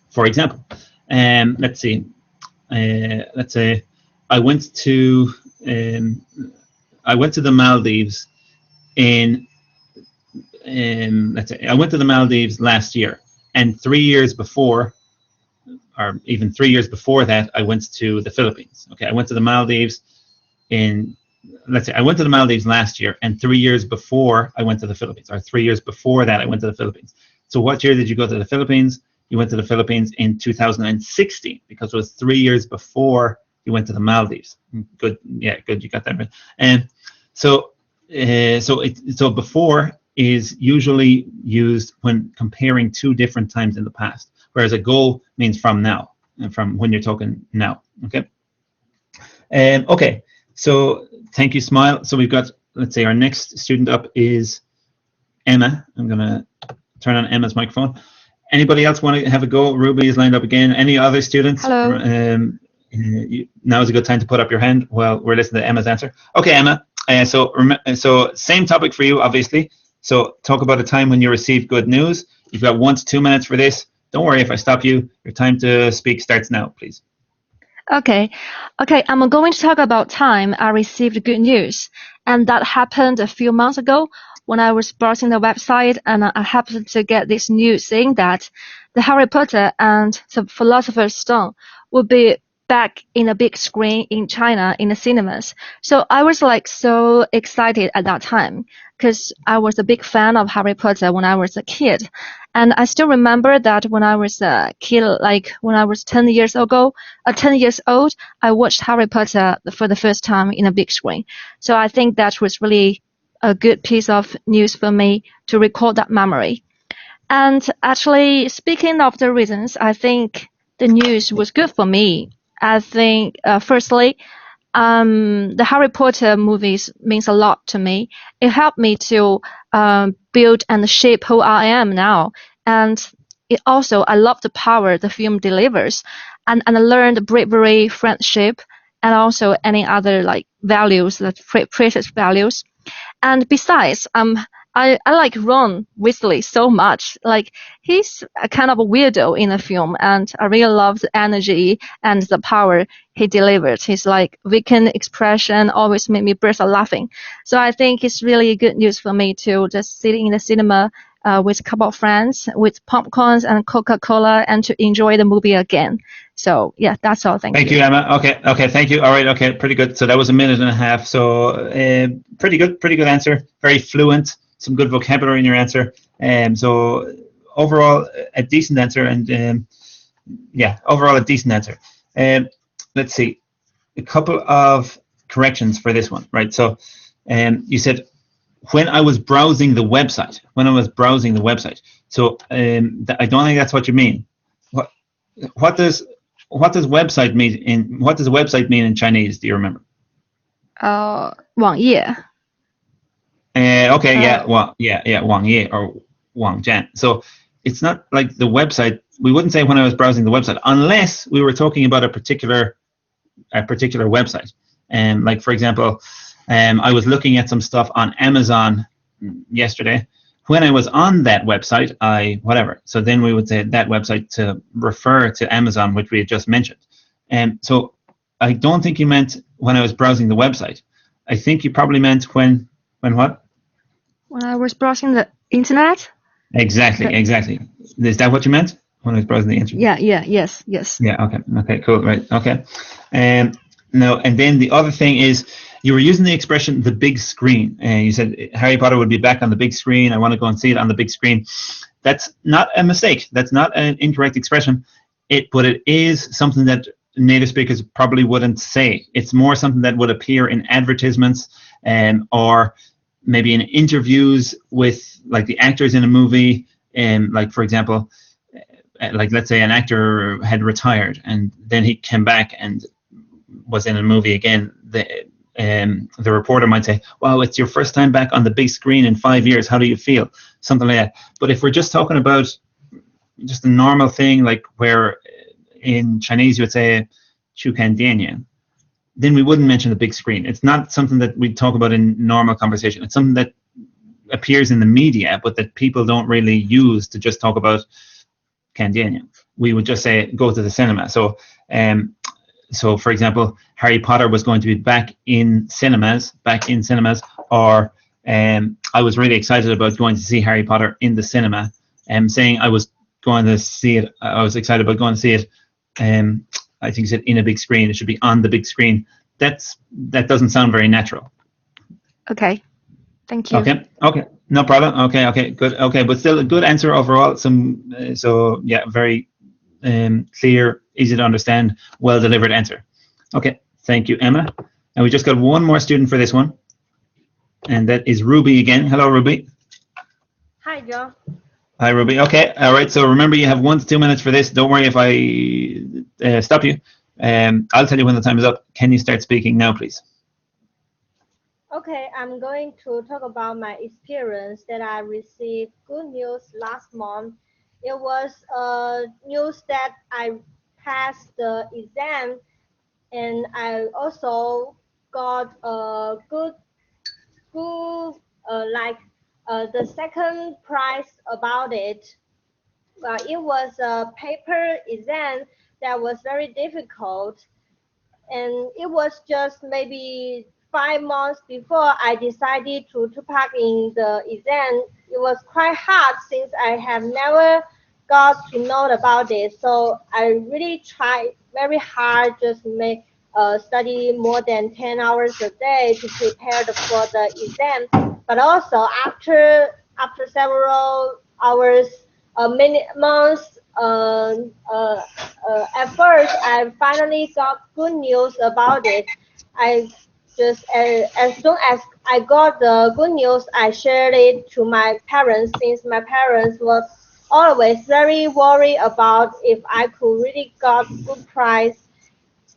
S1: For example, let's say I went to the Maldives I went to the Maldives last year, and 3 years before, or even 3 years before that, I went to the Philippines. Okay, I went to the Maldives I went to the Maldives last year, and 3 years before I went to the Philippines, or 3 years before that I went to the Philippines. So what year did you go to the Philippines? You went to the Philippines in 2016, because it was 3 years before you went to the Maldives. Good, yeah, good, you got that right. And so before is usually used when comparing two different times in the past, whereas ago means from now, and from when you're talking now. Okay. Okay. So thank you, Smile. So we've got, let's say, our next student up is Emma. I'm going to turn on Emma's microphone. Anybody else want to have a go? Ruby is lined up again. Any other students?
S3: Hello.
S1: Now is a good time to put up your hand while we're listening to Emma's answer. Okay, Emma. So same topic for you, obviously. So talk about a time when you received good news. You've got 1 to 2 minutes for this. Don't worry if I stop you. Your time to speak starts now, please.
S3: Okay, I'm going to talk about time I received good news, and that happened a few months ago when I was browsing the website, and I happened to get this news saying that the Harry Potter and the Philosopher's Stone would be back in a big screen in China in the cinemas. So I was like so excited at that time because I was a big fan of Harry Potter when I was a kid. And I still remember that when I was a kid, like when I was 10 years old, I watched Harry Potter for the first time in a big screen. So I think that was really a good piece of news for me to recall that memory. And actually, speaking of the reasons, I think the news was good for me. I think, firstly, the Harry Potter movies means a lot to me. It helped me to build and shape who I am now. And it also, I love the power the film delivers. And I learned bravery, friendship, and also any other like values, like precious values. And besides, I like Ron Weasley so much. Like, he's a kind of a weirdo in the film, and I really love the energy and the power he delivered. His like weekend expression always made me burst out laughing. So I think it's really good news for me to just sit in the cinema with a couple of friends, with popcorns and Coca-Cola, and to enjoy the movie again. So yeah, that's all. Thank you,
S1: Emma. Okay, thank you. All right, okay, pretty good. So that was 1.5 minutes. So pretty good answer. Very fluent. Some good vocabulary in your answer. So overall, a decent answer. And overall a decent answer. Let's see, a couple of corrections for this one, right? So you said, when I was browsing the website. So I don't think that's what you mean. What does website mean what does website mean in Chinese? Do you remember?
S3: 网页.
S1: Okay, yeah, well, yeah, 网页 or 网站. So it's not like the website. We wouldn't say when I was browsing the website, unless we were talking about a particular website. Like, for example, I was looking at some stuff on Amazon yesterday. When I was on that website, whatever. So then we would say that website to refer to Amazon, which we had just mentioned. So I don't think you meant when I was browsing the website. I think you probably meant when what?
S3: When I was browsing the internet?
S1: Exactly. Is that what you meant? When I was browsing the internet?
S3: Yes.
S1: Yeah, okay, cool, right, okay. No, and then the other thing is, you were using the expression the big screen, and you said Harry Potter would be back on the big screen. I want to go and see it on the big screen. That's not a mistake. That's not an incorrect expression. But it is something that native speakers probably wouldn't say. It's more something that would appear in advertisements or maybe in interviews with like the actors in a movie. Like for example, like let's say an actor had retired and then he came back and was in a movie again. The reporter might say, "Wow, it's your first time back on the big screen in 5 years. How do you feel?" Something like that. But if we're just talking about just a normal thing, like where in Chinese you would say 去看电影, then we wouldn't mention the big screen. It's not something that we talk about in normal conversation. It's something that appears in the media, but that people don't really use to just talk about 看电影. We would just say go to the cinema. So for example, Harry Potter was going to be back in cinemas, or I was really excited about going to see Harry Potter in the cinema, saying I was going to see it. I was excited about going to see it. I think he said in a big screen. It should be on the big screen. That doesn't sound very natural.
S3: Okay, thank you.
S1: Okay, no problem. Okay, good. Okay, but still a good answer overall. So yeah, very clear, easy to understand, well delivered answer. Okay, thank you, Emma. And we just got one more student for this one, and that is Ruby again. Hello, Ruby.
S4: Hi, John.
S1: Hi, Ruby. Okay, all right. So remember, you have 1 to 2 minutes for this. Don't worry if I stop you. I'll tell you when the time is up. Can you start speaking now, please?
S4: Okay, I'm going to talk about my experience that I received good news last month. It was news that I passed the exam, and I also got a good the second prize about it. It was a paper exam that was very difficult, and it was just maybe 5 months before I decided to take in the exam. It was quite hard since I have never got to know about it. So I really tried very hard, just study more than 10 hours a day to prepare for the exam. But also after several hours, many months, at first I finally got good news about it. I just as soon as I got the good news, I shared it to my parents, since my parents were always very worried about if I could really got good prize.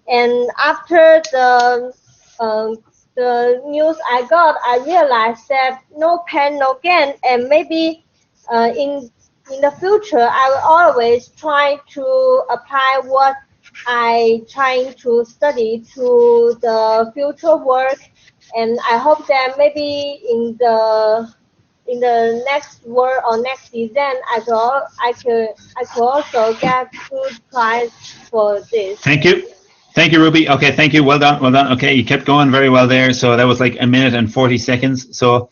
S4: And after the news I got, I realized that no pain, no gain, and maybe in the future I will always try to apply what I trying to study to the future work, and I hope that maybe in the next work or next exam I could also get good prize for this.
S1: Thank you, Ruby. Okay, thank you. Well done. Okay, you kept going very well there. So that was like 1 minute and 40 seconds. So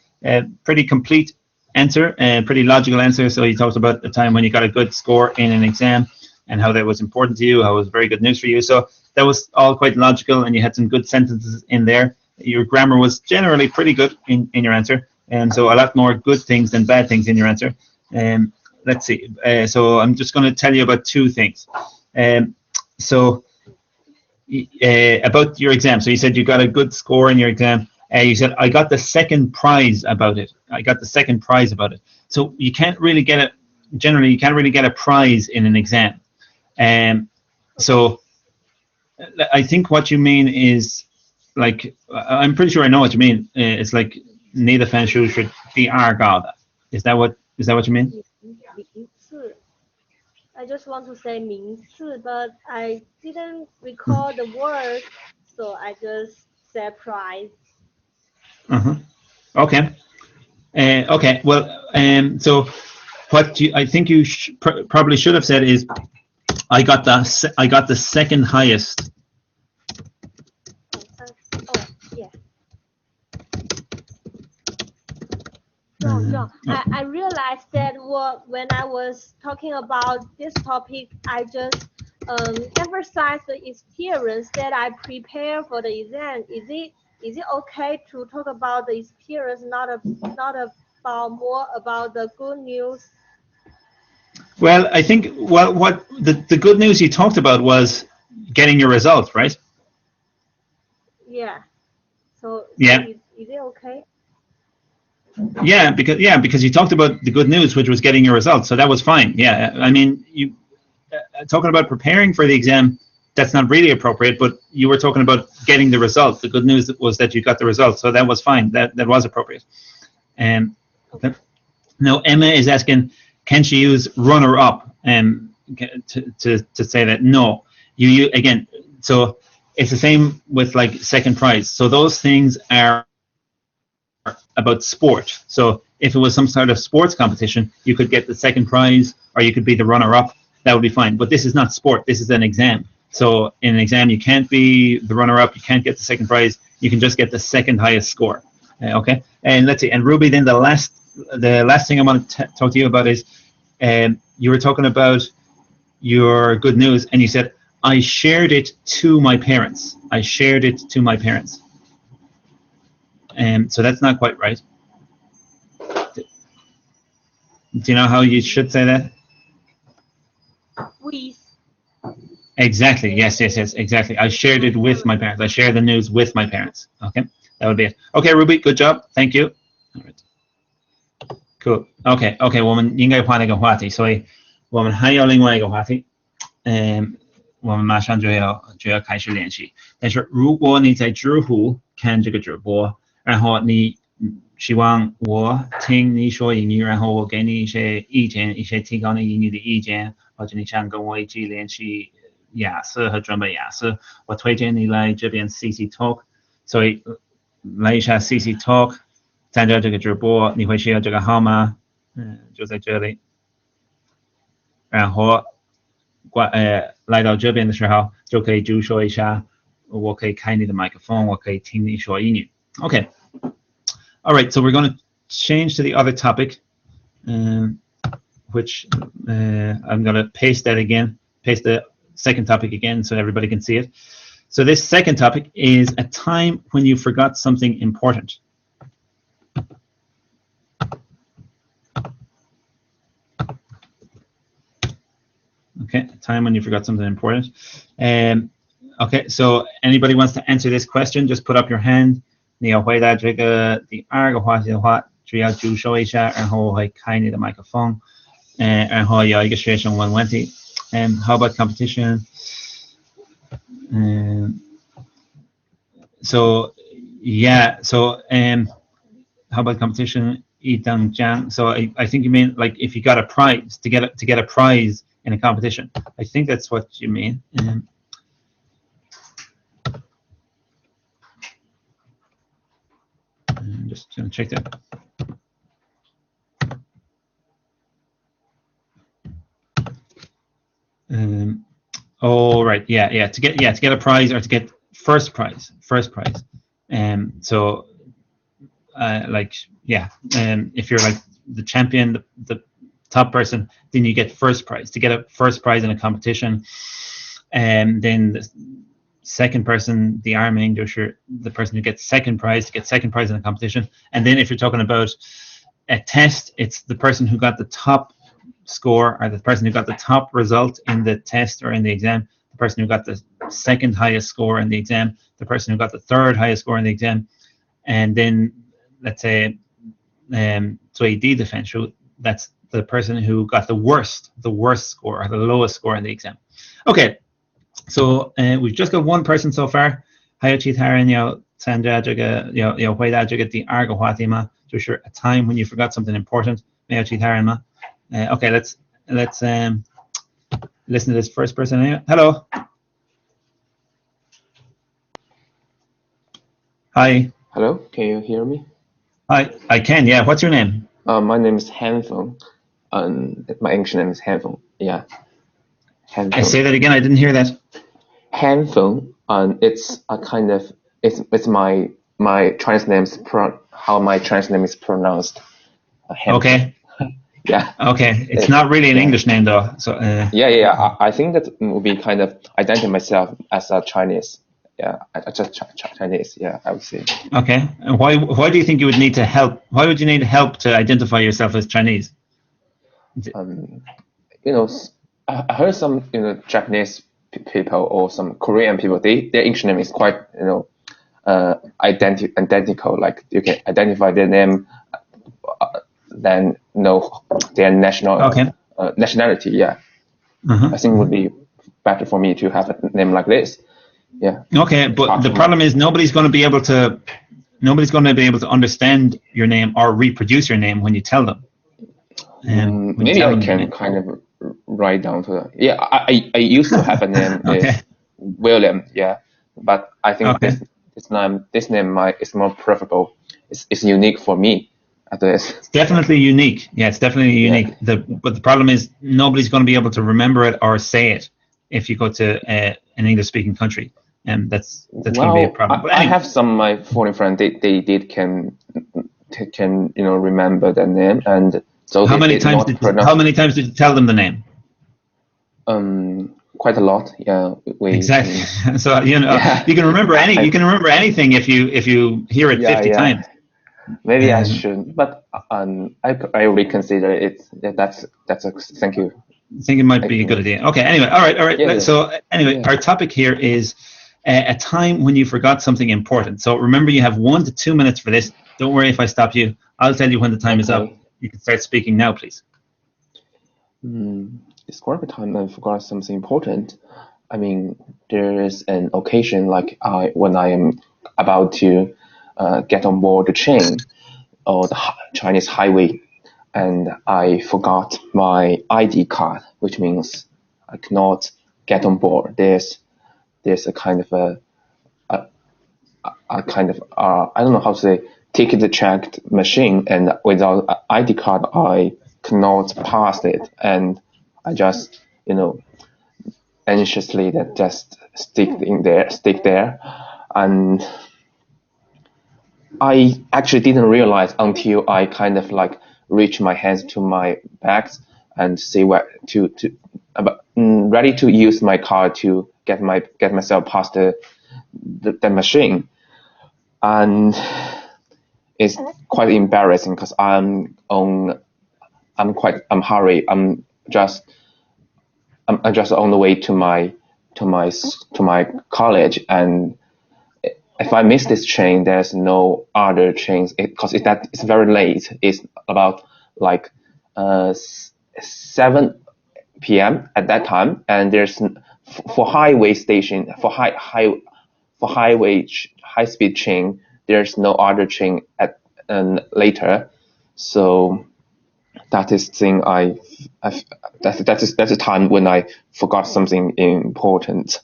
S1: pretty complete answer, pretty logical answer. So you talked about the time when you got a good score in an exam and how that was important to you, how it was very good news for you. So that was all quite logical, and you had some good sentences in there. Your grammar was generally pretty good in your answer, and so a lot more good things than bad things in your answer. Let's see. So I'm just going to tell you about 2 things. About your exam. So you said you got a good score in your exam. You said, I got the second prize about it. So you can't really get it. Generally, you can't really get a prize in an exam. So I think what you mean is, like, I'm pretty sure I know what you mean. It's like, ni de fan shu shi di er gao de. Is that what you mean?
S4: I just want to say 名次, but I didn't recall the word, so I just said prize.
S1: Okay. Okay. Well, so what I think you probably should have said is, I got the second highest.
S4: Yeah. No. I realized that when I was talking about this topic, I just emphasized the experience that I prepare for the exam. Is it okay to talk about the experience, not about more about the good news?
S1: Well, I think what the good news you talked about was getting your results, right?
S4: Yeah. So
S1: Yeah.
S4: Is it okay?
S1: Yeah, because you talked about the good news, which was getting your results, so that was fine. Yeah, I mean, you talking about preparing for the exam, that's not really appropriate, but you were talking about getting the results. The good news was that you got the results, so that was fine. That was appropriate. Okay. Now Emma is asking, can she use runner-up to say that? No, you again. So it's the same with like second prize. So those things are about sport. So if it was some sort of sports competition, you could get the second prize or you could be the runner-up. That would be fine. But this is not sport. This is an exam. So in an exam, you can't be the runner-up. You can't get the second prize. You can just get the second highest score. Okay. And let's see. And Ruby, then the last thing I want to talk to you about is you were talking about your good news, and you said, I shared it to my parents. I shared it to my parents. So that's not quite right. Do you know how you should say that?
S4: With.
S1: Exactly. Yes, exactly. I shared it with my parents. I shared the news with my parents. Okay, that would be it. Okay, Ruby, good job. Thank you. All right. Cool. Okay. 我们应该换一个话题，所以我们还有另外一个话题。我们马上就要开始练习。但是如果你在知乎看这个直播，然后你希望我听你说英语，然后我给你一些意见，一些提高你英语的意见，或者你想跟我一起练习雅思和准备雅思，我推荐你来这边 cctalk。所以来一下 cctalk， 参加这个直播，你会需要这个号码，就在这里。然后来到这边的时候，就可以就说一下，我可以开你的麦克风，我可以听你说英语。Okay. All right, so we're going to change to the other topic, which I'm going to paste the second topic again so everybody can see it. So this second topic is a time when you forgot something important. Okay, a time when you forgot something important. Okay, so anybody wants to answer this question, just put up your hand. 你要回答这个第二个话题的话，只要举手一下，然后我会开你的麦克风，然后有一个学生问问题。How about competition? So how about competition? 一等奖. So I think you mean like if you got a prize to get a prize in a competition. I think that's what you mean. I'm just gonna check that. Oh right, yeah. To get a prize or to get first prize. So if you're like the champion, the top person, then you get first prize. To get a first prize in a competition, and then the second person, the army English, the person who gets second prize to get second prize in a competition. And then if you're talking about a test, it's the person who got the top score or the person who got the top result in the test or in the exam, the person who got the second highest score in the exam, the person who got the third highest score in the exam, and then let's say最低的分数, that's the person who got the worst score or the lowest score in the exam. Okay, so we've just got one person so far. 还有其他人要参加这个要回答这个第二个话题吗？就是 a time when you forgot something important. 没有其他人吗？ Okay, let's listen to this first person. Hello. Hi.
S7: Hello, can you hear me?
S1: Hi, I can. Yeah. What's your name?
S7: My name is Hanfeng. My English name is Hanfeng. Yeah. Hanfeng.
S1: Say that again. I didn't hear that.
S7: Hanfeng. It's a kind of it's my Chinese name is how my Chinese name is pronounced.
S1: Okay.
S7: Yeah.
S1: Okay. It's not really an English name though. So.
S7: Yeah. I think that would be kind of identify myself as a Chinese. Yeah, just Chinese. Yeah, I would say.
S1: Okay. And why do you think you would need to help? Why would you need help to identify yourself as Chinese?
S7: I heard some Japanese people or some Korean people, their English name is quite identical. Like you can identify their name, then know their nationality. Yeah, I think it would be better for me to have a name like this. Yeah.
S1: Okay, but the problem is nobody's going to be able to understand your name or reproduce your name when you tell them.
S7: Maybe I can kind of write down to them. Yeah, I used to have a name is William. Yeah, but I think this name is more preferable. It's unique for me. It's
S1: definitely unique. Yeah, it's definitely unique. But the problem is nobody's going to be able to remember it or say it if you go to an English-speaking country, and that's going to be a problem.
S7: I have some of my foreign friends. They can remember the name, and so
S1: how many times did you tell them the name?
S7: Quite a lot. Yeah.
S1: Exactly. So you can remember anything if you hear it 50 times.
S7: Maybe I should, but I reconsider it. That's a thank you.
S1: I think it might be a good idea. Okay. Anyway, all right. So anyway, our topic here is a time when you forgot something important. So remember, you have 1 to 2 minutes for this. Don't worry if I stop you. I'll tell you when the time is up. You can start speaking now, please.
S7: Describe a time I forgot something important. I mean, there is an occasion like when I am about to get on board the train or the Chinese highway, and I forgot my ID card, which means I cannot get on board. There's a kind of I don't know how to say, ticket checked machine, and without ID card I cannot pass it, and I just anxiously that just stick there, and I actually didn't realize until I kind of like reach my hands to my bags and see where to ready to use my card to get myself past the machine, and it's quite embarrassing because I'm hurry. I'm just on the way to my college, and if I miss this train, there's no other trains because it's very late. It's about like 7 p.m. at that time, and there's for highway station for high speed train. There's no other train at later, so that is thing that's a time when I forgot something important.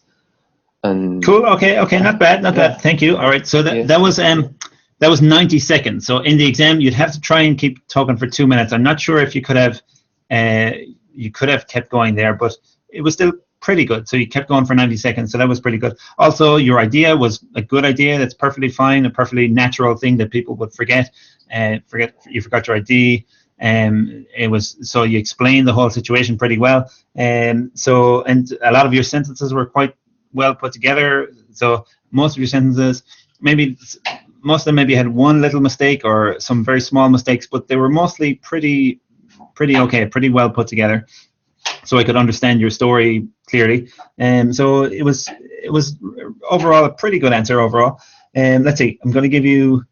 S1: Cool. Okay. Not bad. Thank you. All right. So that was 90 seconds. So in the exam, you'd have to try and keep talking for 2 minutes. I'm not sure if you could have kept going there, but it was still pretty good. So you kept going for 90 seconds. So that was pretty good. Also, your idea was a good idea. That's perfectly fine. A perfectly natural thing that people would forget. You forgot your ID. It was so you explained the whole situation pretty well. And a lot of your sentences were quite well put together. So most of your sentences, most of them maybe had one little mistake or some very small mistakes, but they were mostly pretty okay, pretty well put together. So I could understand your story clearly. So it was overall a pretty good answer overall. Let's see, I'm going to give you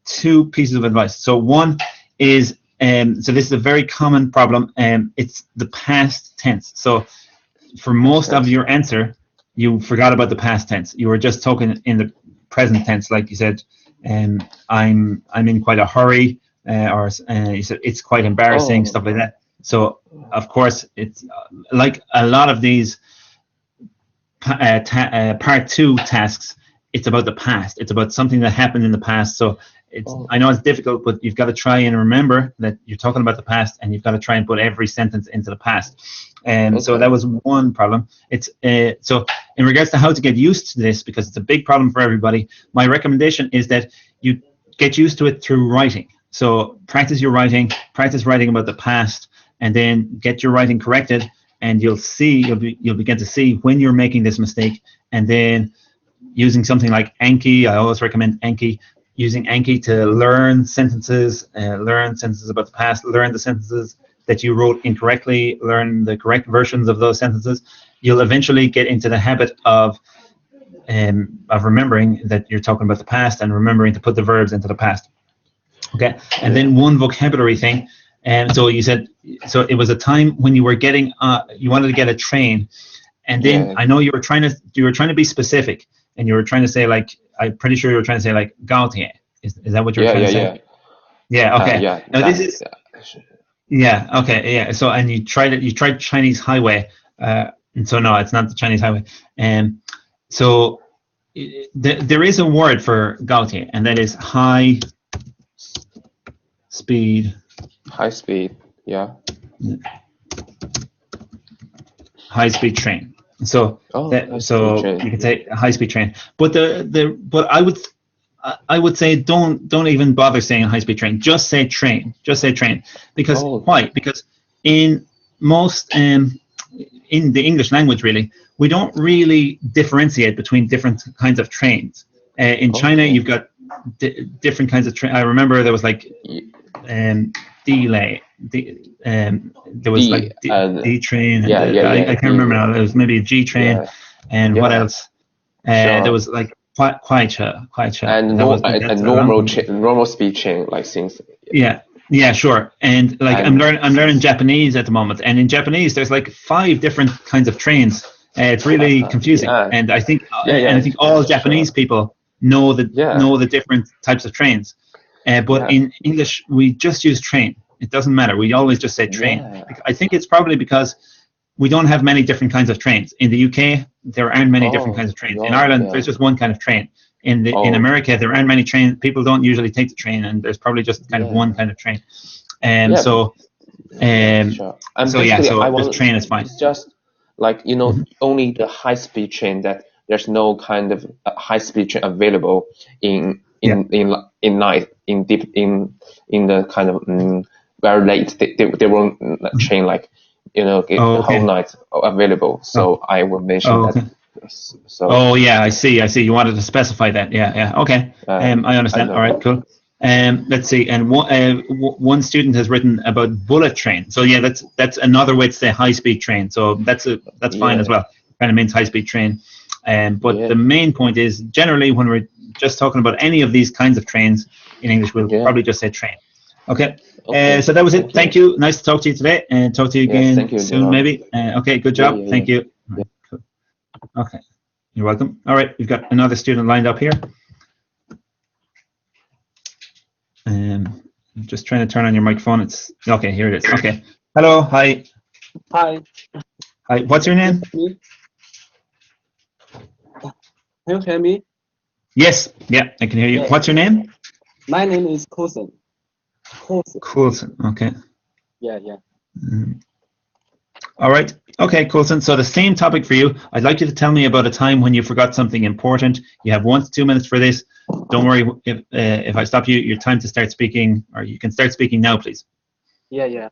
S1: 2 pieces of advice. So one is, so this is a very common problem. It's the past tense. So for most of your answer, you forgot about the past tense. You were just talking in the present tense, like you said. I'm in quite a hurry, or you said it's quite embarrassing, stuff like that. So of course it's like a lot of these part 2 tasks. It's about the past. It's about something that happened in the past. So I know it's difficult, but you've got to try and remember that you're talking about the past, and you've got to try and put every sentence into the past. So that was one problem. It's so in regards to how to get used to this, because it's a big problem for everybody, my recommendation is that you get used to it through writing. So practice your writing, practice writing about the past, and then get your writing corrected, and you'll begin to see when you're making this mistake. And then using something like Anki, I always recommend Anki. Using Anki to learn sentences about the past, learn the sentences that you wrote incorrectly, learn the correct versions of those sentences, you'll eventually get into the habit of remembering that you're talking about the past and remembering to put the verbs into the past. Okay, and then one vocabulary thing. And so you said, so it was a time when you were getting, you wanted to get a train, and then I know you were trying to be specific, and you were trying to say like, I'm pretty sure you were trying to say like Gautier. Is that what you were trying to say? Yeah. Okay. Now this is. Yeah. Okay. Yeah. So and you tried Chinese highway, and so no, it's not the Chinese highway. So there is a word for Gautier, and that is high speed.
S7: High speed, yeah.
S1: High speed train. So you can say high speed train. But but I would say don't even bother saying high speed train. Just say train. Just say train. Because why? Because in most in the English language, really, we don't really differentiate between different kinds of trains. In China, you've got different kinds of train. I remember there was like delay. There was like D train. I can't remember now. There was maybe a G train, and what else? There was like quite
S7: and normal speed chain, like things.
S1: Yeah, sure. And like I'm learning Japanese at the moment, and in Japanese there's like 5 different kinds of trains. It's really confusing, and I think all Japanese people know the different types of trains. But in English, we just use train. It doesn't matter. We always just say train. I think it's probably because we don't have many different kinds of trains. In the UK, there aren't many different kinds of trains. In Ireland, there's just one kind of train. In America, there aren't many trains. People don't usually take the train, and there's probably just kind of one kind of train. So the train is fine.
S7: It's just like only the high speed train that there's no kind of high speed train available in night in the kind of very late. They won't train like the whole night available. So I will mention that. So.
S1: I see. You wanted to specify that. Yeah. Okay. I understand. All right. Cool. Let's see. And one student has written about bullet train. So yeah, that's another way to say high speed train. So that's fine as well. Kind of means high speed train. But the main point is generally when we're just talking about any of these kinds of trains in English, we'll probably just say train. Okay. So that was it. Thank you. Nice to talk to you today, and talk to you again soon, maybe. Okay. Good job. Thank you. Right, cool. Okay. You're welcome. All right. We've got another student lined up here. I'm just trying to turn on your microphone. It's okay. Here it is. Okay. Hello. Hi.
S8: Hi.
S1: What's your name?
S8: Can you hear me?
S1: Yes. Yeah, I can hear you. What's your name?
S8: My name is Coulson.
S1: Coulson. Okay.
S8: Yeah.
S1: All right. Okay, Coulson. So the same topic for you. I'd like you to tell me about a time when you forgot something important. You have 1 to 2 minutes for this. Don't worry if I stop you. Your time to start speaking, or you can start speaking now, please.
S8: Yeah.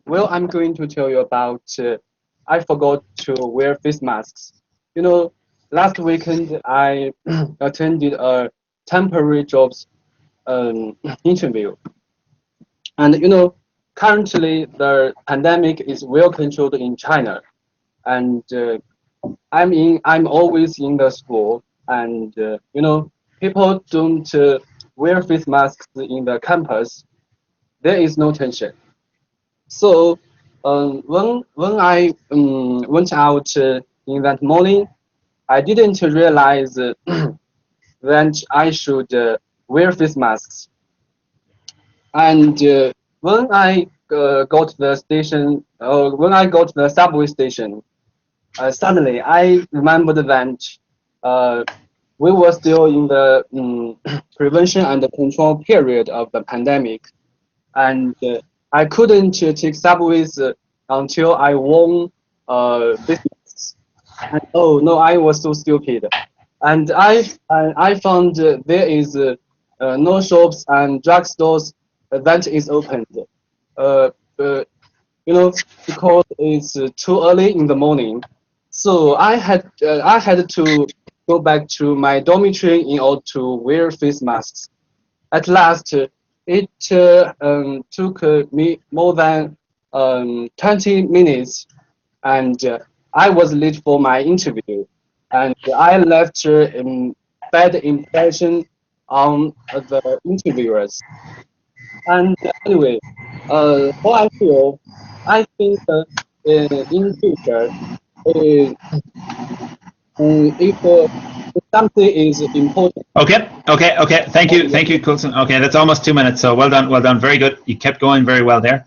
S8: Well, I'm going to tell you about. I forgot to wear face masks. Last weekend I attended a temporary jobs interview, and currently the pandemic is well controlled in China, and I'm always in the school, and people don't wear face masks in the campus. There is no tension. So when I went out in that morning, I didn't realize that I should wear face masks. And when I got to the station, when I got to the subway station, suddenly I remembered that we were still in the prevention and control period of the pandemic, and I couldn't take subways until I wore face masks. And, oh no, I was so stupid. And I found there is no shops and drugstores that is opened. Because it's too early in the morning. So I had to go back to my dormitory in order to wear face masks. At last, It took me more than 20 minutes, and I was late for my interview, and I left a bad impression on the interviewers. And anyway, how I feel, I think in future, if something is important.
S1: Okay. Thank you, Coulson. Okay, that's almost 2 minutes. So well done, very good. You kept going very well there.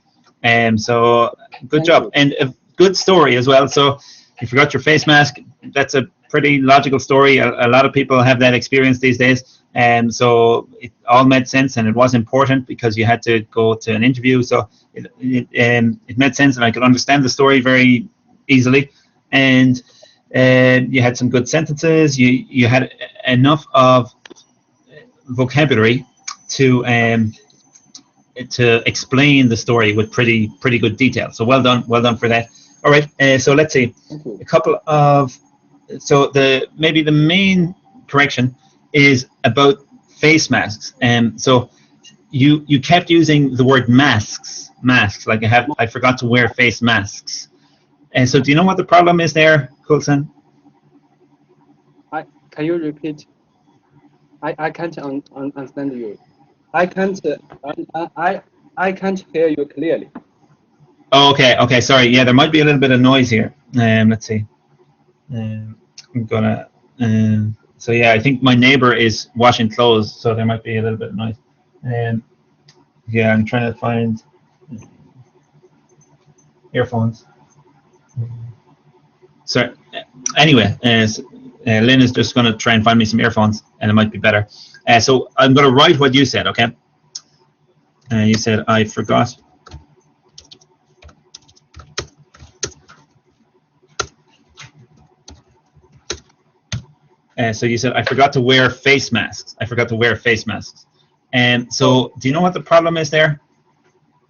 S1: So good job, and a good story as well. So you forgot your face mask. That's a pretty logical story. A lot of people have that experience these days. So it all made sense, and it was important because you had to go to an interview. So it made sense, and I could understand the story very easily. And you had some good sentences. You had enough of vocabulary to explain the story with pretty good detail. So well done for that. All right. So let's see a couple of. So maybe the main correction is about face masks. So you kept using the word masks, like I forgot to wear face masks. And so do you know what the problem is there, Coulson?
S8: Can you repeat? I can't understand you. I can't hear you clearly.
S1: Oh, okay, sorry. Yeah, there might be a little bit of noise here. Let's see. I'm gonna. So yeah, I think my neighbor is washing clothes, so there might be a little bit of noise. Yeah, I'm trying to find earphones. So anyway, Lynn is just going to try and find me some earphones, and it might be better. So I'm going to write what you said, okay? You said, I forgot. So you said, I forgot to wear face masks. I forgot to wear face masks. And so do you know what the problem is there?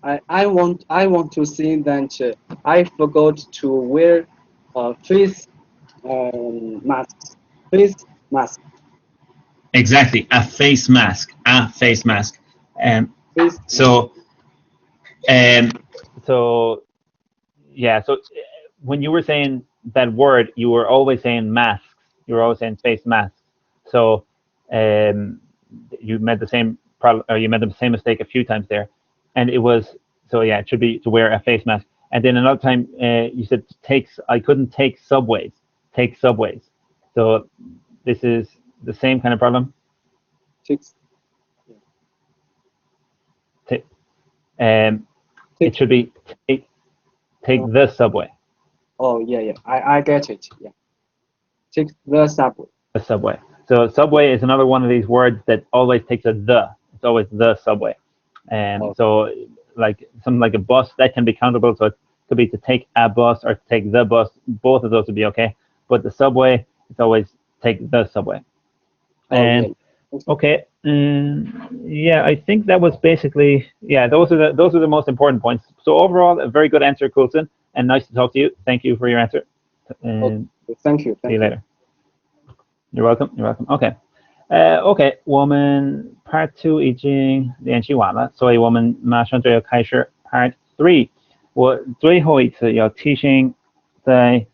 S8: I want to say that I forgot to wear face masks. Face mask.
S1: Exactly, a face mask. So yeah. So when you were saying that word, you were always saying masks. You were always saying face masks. So you made the same problem, or you made the same mistake a few times there, and it was. So yeah, it should be to wear a face mask. And then another time you said I couldn't take subways. Take subways. So this is the same kind of problem. It should be take the subway.
S8: Oh yeah. I get it. Yeah. Take the subway.
S1: The subway. So subway is another one of these words that always takes a the. It's always the subway. So like something like a bus, that can be countable. So it could be to take a bus or to take the bus. Both of those would be okay. But the subway, it's always take the subway. Okay. Yeah, I think that was basically, yeah, those are the most important points. So overall, a very good answer, Coulson, and nice to talk to you. Thank you for your answer.
S8: Thank you.
S1: See you later. You're welcome. Okay. OK， 我们 Part 2 已经练习完了，所以我们马上就要开始 Part 3。我最后一次要提醒在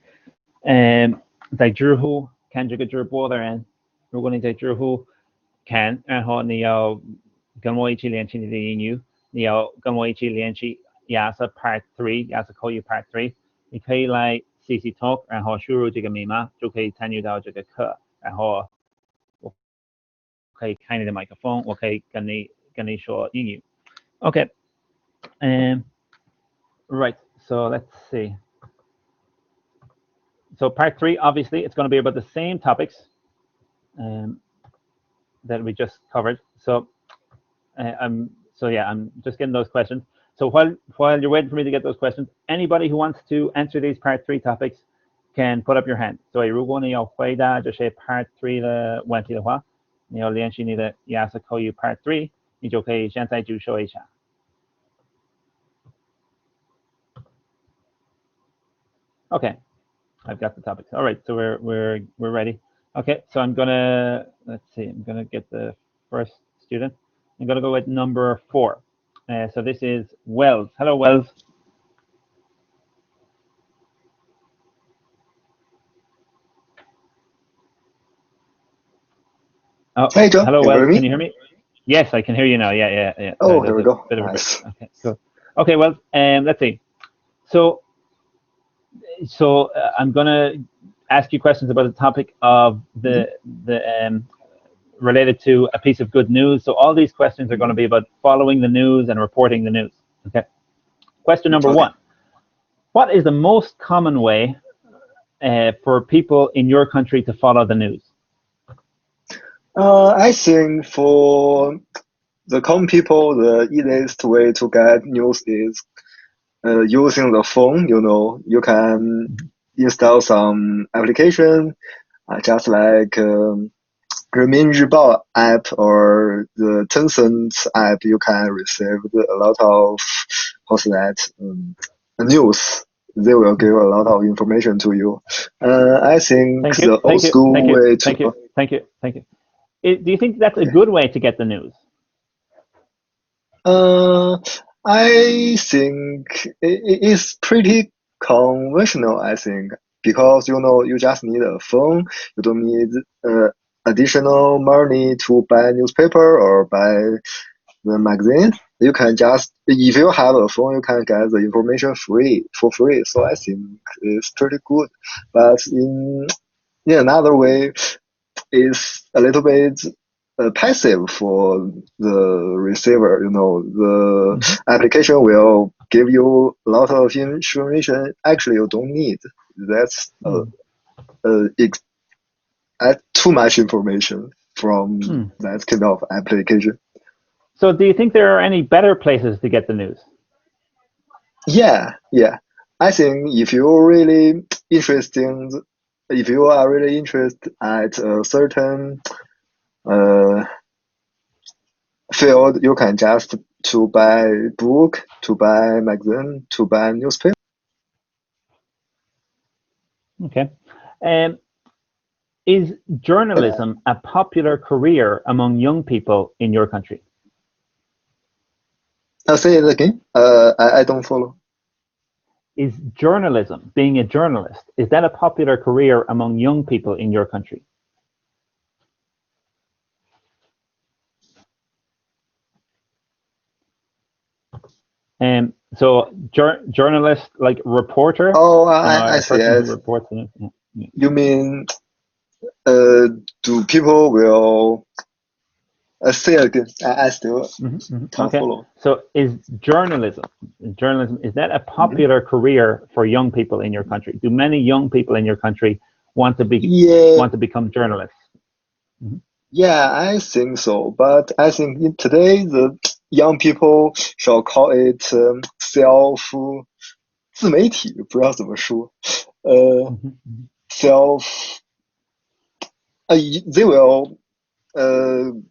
S1: 知乎看这个直播的人，如果你在知乎看，然后你要跟我一起练习你的英语，你要跟我一起练习雅思 Part 3，雅思口语 Part 3，你可以来 cctalk， 然后输入这个密码就可以参与到这个课，然后我可以开你的麦克风，我可以跟你说英语。Okay, right. So let's see. So Part 3, obviously, it's going to be about the same topics that we just covered. So I'm just getting those questions. So while you're waiting for me to get those questions, anybody who wants to answer these Part 3 topics can put up your hand. 所以如果你要回答这些 Part 3的问题的话，你要练习你的雅思口语 Part 3，你就可以现在举手一下。Okay, I've got the topics. All right, so we're ready. Okay, so I'm gonna get the first student. I'm going to go with number 4. So this is Wells. Hello, Wells. Oh,
S9: hey, John.
S1: Hello, Wells.
S9: Can
S1: you hear me? Yes, I can hear you now. Yeah.
S9: Oh, here we go. Nice.
S1: Okay, cool. Okay, well, let's see. So I'm going to ask you questions about the topic of the related to a piece of good news. So all these questions are going to be about following the news and reporting the news. Okay. Question number 1. What is the most common way for people in your country to follow the news?
S9: I think for the common people, the easiest way to get news is using the phone. You can install some application, just like 人民日报 app or the Tencent app. You can receive a lot of news. They will give a lot of information to you. I think the old school way to.
S1: Thank you. Do you think that's a good way to get the news?
S9: I think it is pretty conventional, I think, because you just need a phone. You don't need additional money to buy newspaper or buy the magazine. You can just, if you have a phone, you can get the information for free. So I think it's pretty good. But in another way, it's a little bit passive for the receiver. The application will give you a lot of information actually you don't need. That's too much information from that kind of application.
S1: So do you think there are any better places to get the news?
S9: Yeah. I think if you are really interested at a certain field, you can just to buy book, to buy magazine, to buy newspaper.
S1: Okay. Is journalism a popular career among young people in your country?
S9: I'll say it again. I don't follow.
S1: Is journalism, being a journalist, is that a popular career among young people in your country? So journalist, like reporter.
S9: Oh, I see.
S1: Reports on it. Yeah.
S9: You mean, do people will say again? I still can't follow.
S1: So is journalism, is that a popular career for young people in your country? Do many young people in your country want to become journalists?
S9: Yeah, I think so. But I think today the young people shall call it自媒体，不知道怎么说。They will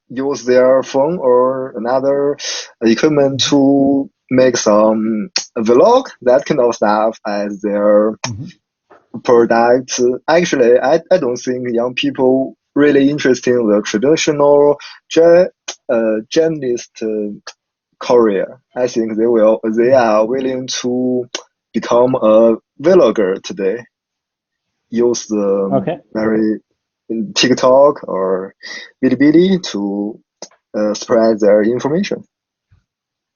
S9: use their phone or another equipment to make some vlog, that kind of stuff as their product. Actually, I don't think young people really interested in the traditional journalist career. I think they are willing to become a vlogger today. Use the very TikTok or Bilibili to spread their information.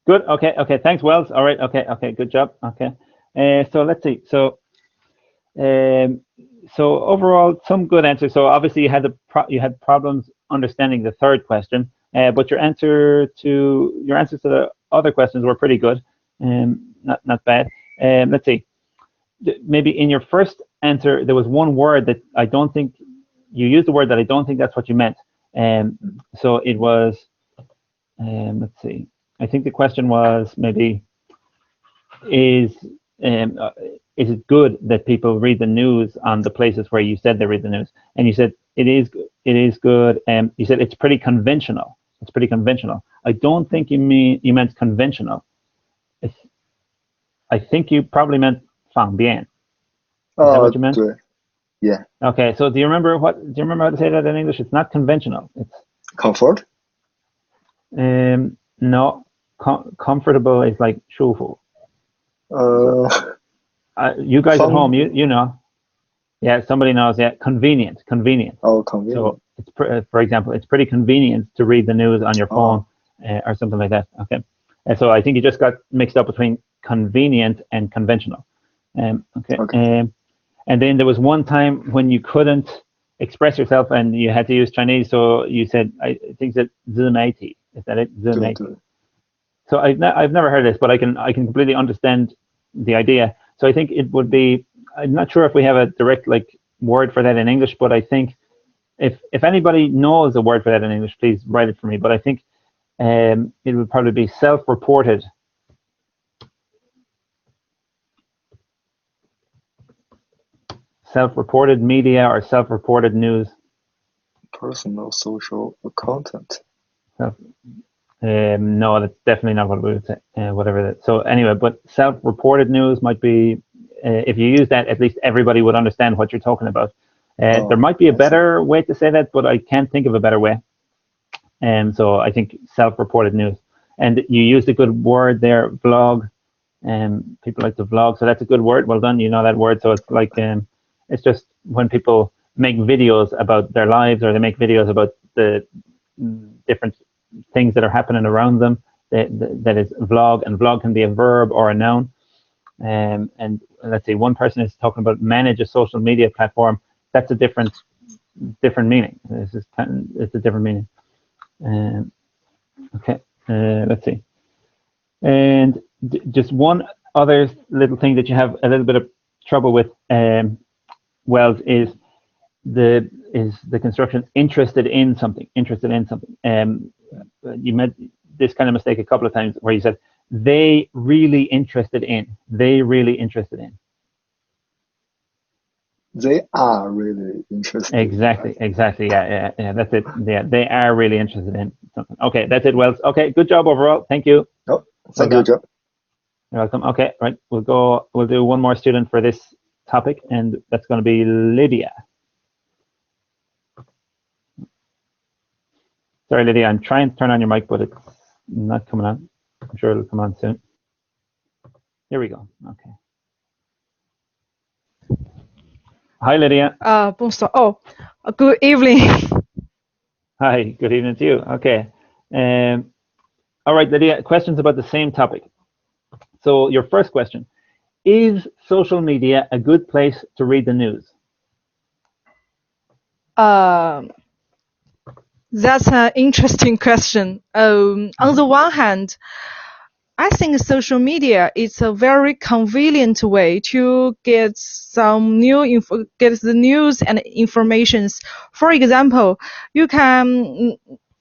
S1: Good. Okay. Thanks, Wells. All right. Okay. Good job. Okay. So let's see. So overall, some good answers. So obviously, you had problems understanding the third question, but your answers to the other questions were pretty good. Not bad. Let's see. Maybe in your first answer, there was one word that I don't think you used. The word that I don't think that's what you meant. So it was. Let's see. I think the question was maybe, is it good that people read the news on the places where you said they read the news? And you said it is good. You said it's pretty conventional. It's pretty conventional. I don't think you meant conventional. I think you probably meant 方便. Is that what you meant?
S9: Yeah.
S1: Okay. So do you remember how to say that in English? It's not conventional. It's
S9: comfort.
S1: No, comfortable is like 舒服. You guys at home, you know. Yeah, somebody knows. Yeah, convenient.
S9: Oh, convenient.
S1: So, it's for example, it's pretty convenient to read the news on your phone or something like that. Okay. And so I think you just got mixed up between convenient and conventional. Okay. And then there was one time when you couldn't express yourself and you had to use Chinese. So you said, I think that Zoom 80. Is that it? Zoom 80. So I've never heard of this, but I can completely understand the idea. So I think it would be, I'm not sure if we have a direct like word for that in English, but I think if anybody knows a word for that in English, please write it for me. But I think it would probably be self-reported. Self-reported media or self-reported news.
S9: Personal social content.
S1: No, that's definitely not what we would say. Whatever that. So anyway, but self-reported news might be, if you use that, at least everybody would understand what you're talking about. There might be a better way to say that, but I can't think of a better way. And so I think self-reported news. And you used a good word there, vlog. People like to vlog, so that's a good word. Well done, you know that word. So it's like, it's just when people make videos about their lives, or they make videos about the different things that are happening around them. That is vlog, and vlog can be a verb or a noun. And let's say one person is talking about manage a social media platform. That's a different meaning. It's a different meaning. Okay, let's see. And just one other little thing that you have a little bit of trouble with, Wells, is the construction interested in something. You made this kind of mistake a couple of times where you said they really interested in. They really interested in.
S9: They are really interested.
S1: Exactly. Yeah. That's it. Yeah, they are really interested in something. Okay, that's it, Wells. Okay, good job overall. Thank you.
S9: Oh, thank you, Joe.
S1: You're welcome. Okay, right. We'll do one more student for this topic, and that's going to be Lydia. Sorry, Lydia, I'm trying to turn on your mic, but it's not coming on. I'm sure it'll come on soon. Here we go. Okay. Hi, Lydia.
S10: Bonsoir. Oh, good evening.
S1: Hi, good evening to you. Okay. All right, Lydia, questions about the same topic. So your first question, is social media a good place to read the news?
S10: That's an interesting question. On the one hand, I think social media is a very convenient way to get some get the news and informations. For example, you can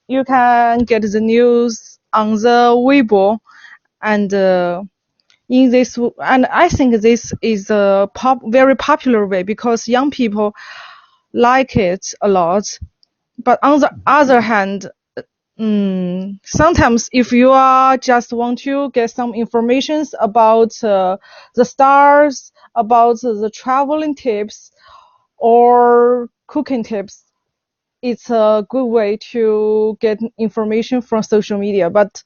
S10: get the news on the Weibo, and I think this is a very popular way because young people like it a lot. But on the other hand, sometimes if you just want to get some information about the stars, about the traveling tips or cooking tips, it's a good way to get information from social media. But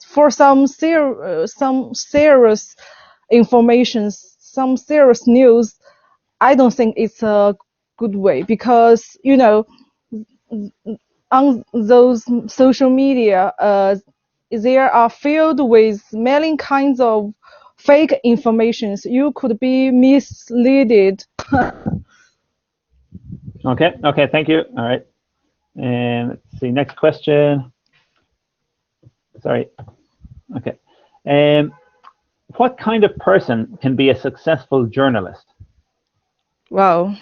S10: for some serious information, some serious news, I don't think it's a good way because, you know, on those social media, there are filled with many kinds of fake informations. You could be misled.
S1: Okay, thank you. All right. And let's see, next question. Sorry. Okay. What kind of person can be a successful journalist?
S10: Wow.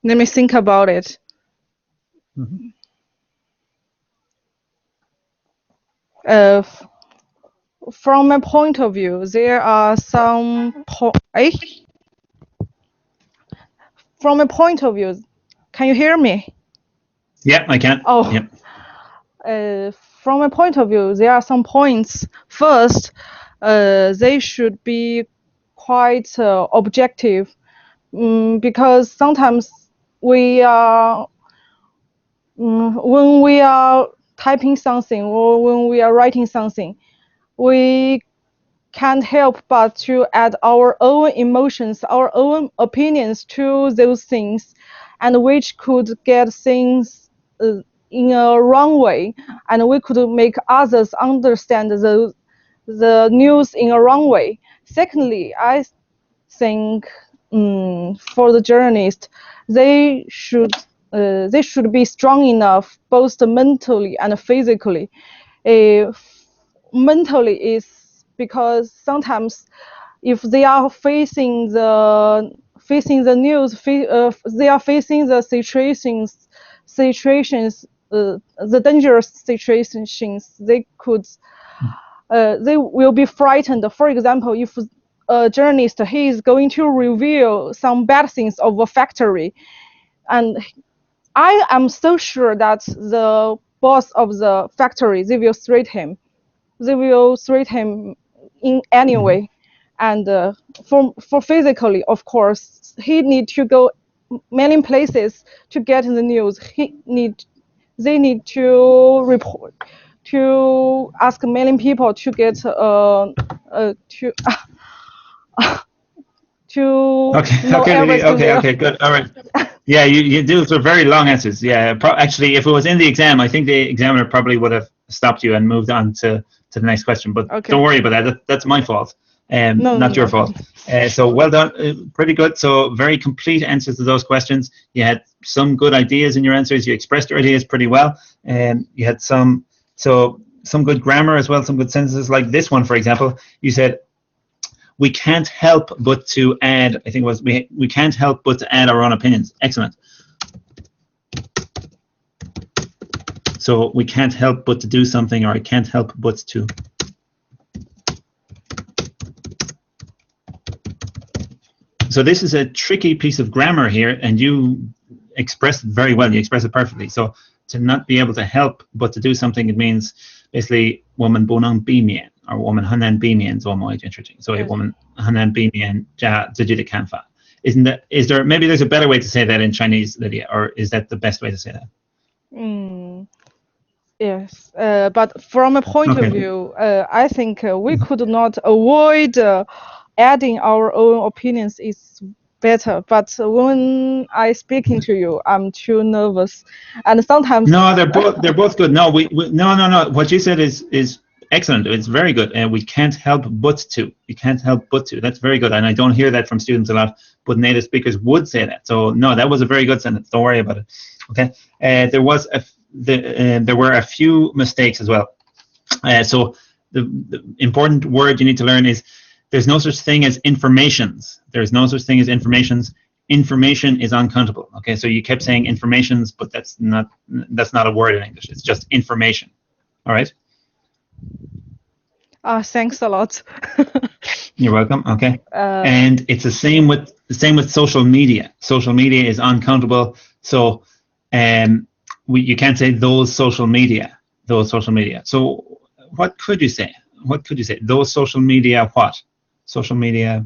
S10: Let me think about it. From my point of view, there are some From my point of view, can you hear me?
S1: Yeah, I can.
S10: Oh.
S1: Yep.
S10: From my point of view, there are some points. First, they should be quite objective, because sometimes we are when we are typing something or when we are writing something, we can't help but to add our own emotions, our own opinions to those things, and which could get things in a wrong way, and we could make others understand the news in a wrong way. Secondly, I think for the journalist, they should be strong enough both mentally and physically. Mentally is because sometimes if they are facing the news, they are facing the situations, the dangerous situations, they will be frightened. For example, if a journalist, he is going to reveal some bad things of a factory, and I am so sure that the boss of the factory, they will threat him. They will threat him in any way. And for physically, of course, he need to go many places to get the news. They need to report, to ask many people to get to
S1: Okay, good. All right. Yeah, you do for very long answers. Yeah, actually, if it was in the exam, I think the examiner probably would have stopped you and moved on to the next question. But don't worry about that. That's my fault, not your fault. So well done, pretty good. So very complete answers to those questions. You had some good ideas in your answers. You expressed your ideas pretty well, and you had some good grammar as well, some good sentences like this one, for example. You said, we can't help but to add, I think it was, we can't help but to add our own opinions. Excellent. So we can't help but to do something, or I can't help but to. So this is a tricky piece of grammar here, and you expressed it very well. You expressed it perfectly. So to not be able to help but to do something, it means basically woman bonang bimian, or woman hanan bimian is almost interesting. So a woman hanan bimian ja zajida kanfa. Is there maybe there's a better way to say that in Chinese, Lydia, or is that the best way to say that?
S10: Yes, but from a point of view, I think we could not avoid adding our own opinions is better. But when I speaking to you, I'm too nervous, and sometimes.
S1: No, they're both good. No, no. What you said is excellent. It's very good, and we can't help but to. We can't help but to. That's very good, and I don't hear that from students a lot. But native speakers would say that. So no, that was a very good sentence. Don't worry about it. Okay. There were a few mistakes as well. So the important word you need to learn is there's no such thing as informations. There's no such thing as informations. Information is uncountable. Okay, so you kept saying informations, but that's not a word in English. It's just information. All right.
S10: Thanks a lot.
S1: You're welcome. Okay. And it's the same with social media. Social media is uncountable. So you can't say those social media. Those social media. So what could you say? What could you say? Those social media what? Social media.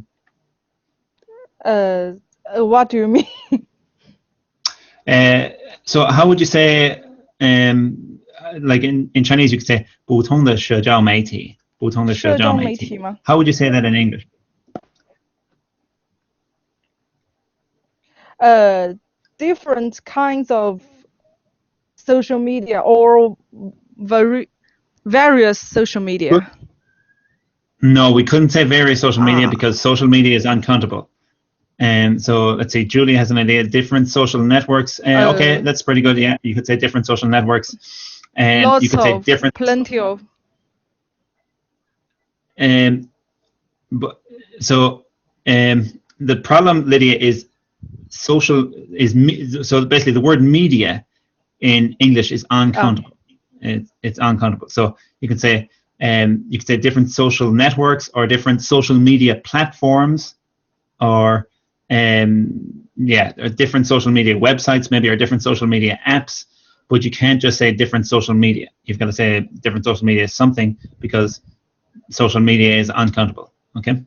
S10: What do you mean?
S1: So how would you say? Like in Chinese, you could say 普通的社交媒体. 普通的社交媒体. How would you say that in English?
S10: Different kinds of social media or various social media.
S1: No, we couldn't say various social media because social media is uncountable. And so let's see, Julie has an idea. Different social networks. Okay, that's pretty good. Yeah, you could say different social networks. And you could say different.
S10: Plenty of.
S1: But so the problem, Lydia, is social is so basically the word media in English is uncountable. It's uncountable. So you could say different social networks or different social media platforms, or different social media websites maybe, or different social media apps. But you can't just say different social media. You've got to say different social media is something, because social media is uncountable. Okay.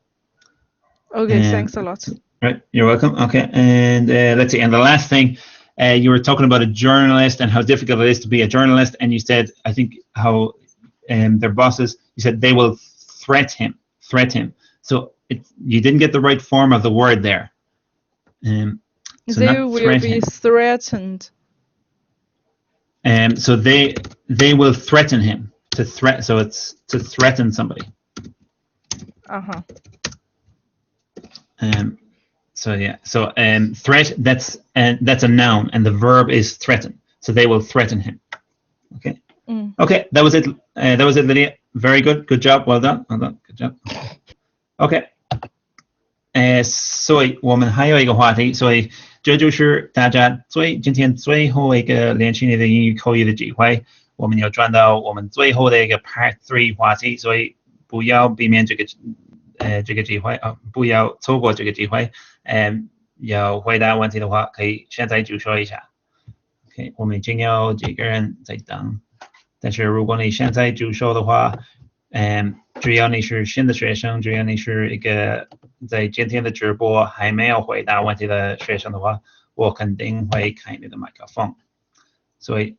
S10: Okay. Thanks a lot.
S1: Right. You're welcome. Okay. And let's see. And the last thing, you were talking about a journalist and how difficult it is to be a journalist, and you said, I think, how their bosses, you said they will threat him. So you didn't get the right form of the word there. So
S10: they will be threatened.
S1: So they will threaten him. So it's to threaten somebody. So yeah. So threat, that's a noun, and the verb is threaten. So they will threaten him. Okay. Okay, that was it. That was it, Lydia. Very good. Good job. Well done. Good job. Okay. 所以我们还有一个话题，所以这就是大家今天最后一个练习你的英语口语的机会。我们要转到我们最后的一个 Part 3话题，所以不要避免这个机会啊，不要错过这个机会。要回答问题的话，可以现在就说一下。OK， 我们已经有几个人在等，但是如果你现在就说的话，只要你是新的学生，只要你是一个在今天的直播还没有回答问题的学生的话，我肯定会开你的麦克风。所以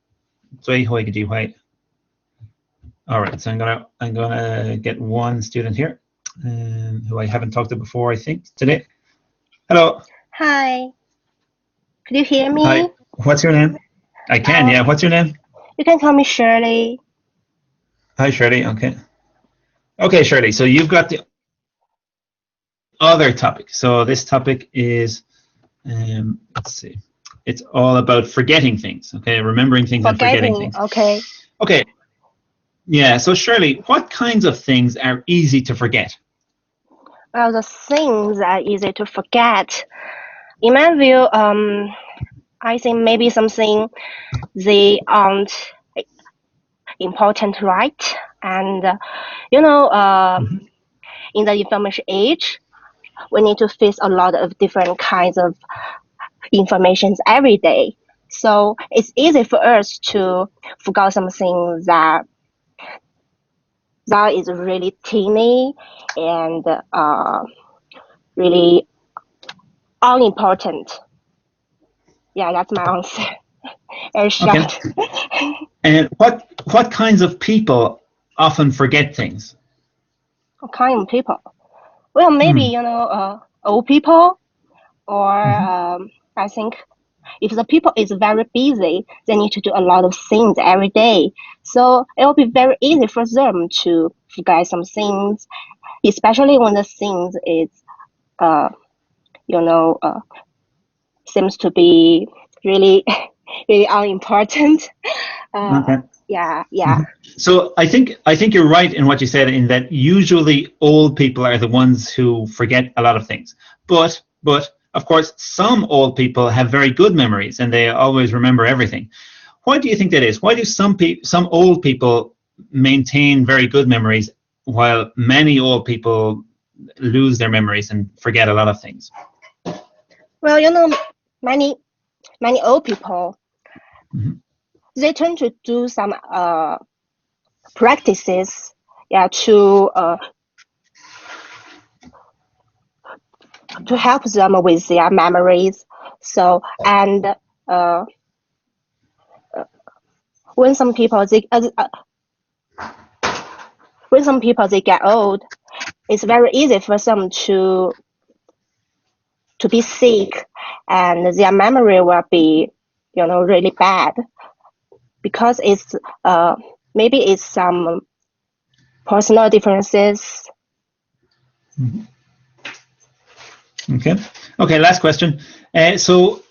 S1: 最后一个机会。All right, so I'm gonna get one student here, who I haven't talked to before, I think, today. Hello.
S11: Hi. Could you hear me?
S1: Hi. What's your name? I can, yeah. What's your name?
S11: You can call me Shirley.
S1: Hi, Shirley. Okay. Okay, Shirley. So you've got the other topic. So this topic is, let's see. It's all about forgetting things. Okay, remembering things and forgetting things.
S11: Okay.
S1: Okay. Yeah. So Shirley, what kinds of things are easy to forget?
S11: Well, the things that are easy to forget, in my view, I think maybe something they aren't important, right? And in the information age, we need to face a lot of different kinds of information every day. So it's easy for us to forget something that is really teeny and really unimportant. Yeah, that's my answer. Very short.
S1: Okay. And what kinds of people often forget things?
S11: What kind of people? Well, maybe old people, or I think if the people is very busy, they need to do a lot of things every day. So it will be very easy for them to forget some things, especially when the things is, seems to be really, really unimportant.
S1: Okay.
S11: Yeah.
S1: So I think you're right in what you said, in that usually old people are the ones who forget a lot of things. But of course, some old people have very good memories and they always remember everything. Why do you think that is? Why do some old people maintain very good memories while many old people lose their memories and forget a lot of things?
S11: Well, many old people, they tend to do some practices, to help them with their memories. So, and when some people they get old, it's very easy for them to be sick, and their memory will be really bad, because it's maybe it's some personal differences.
S1: Okay, last question. So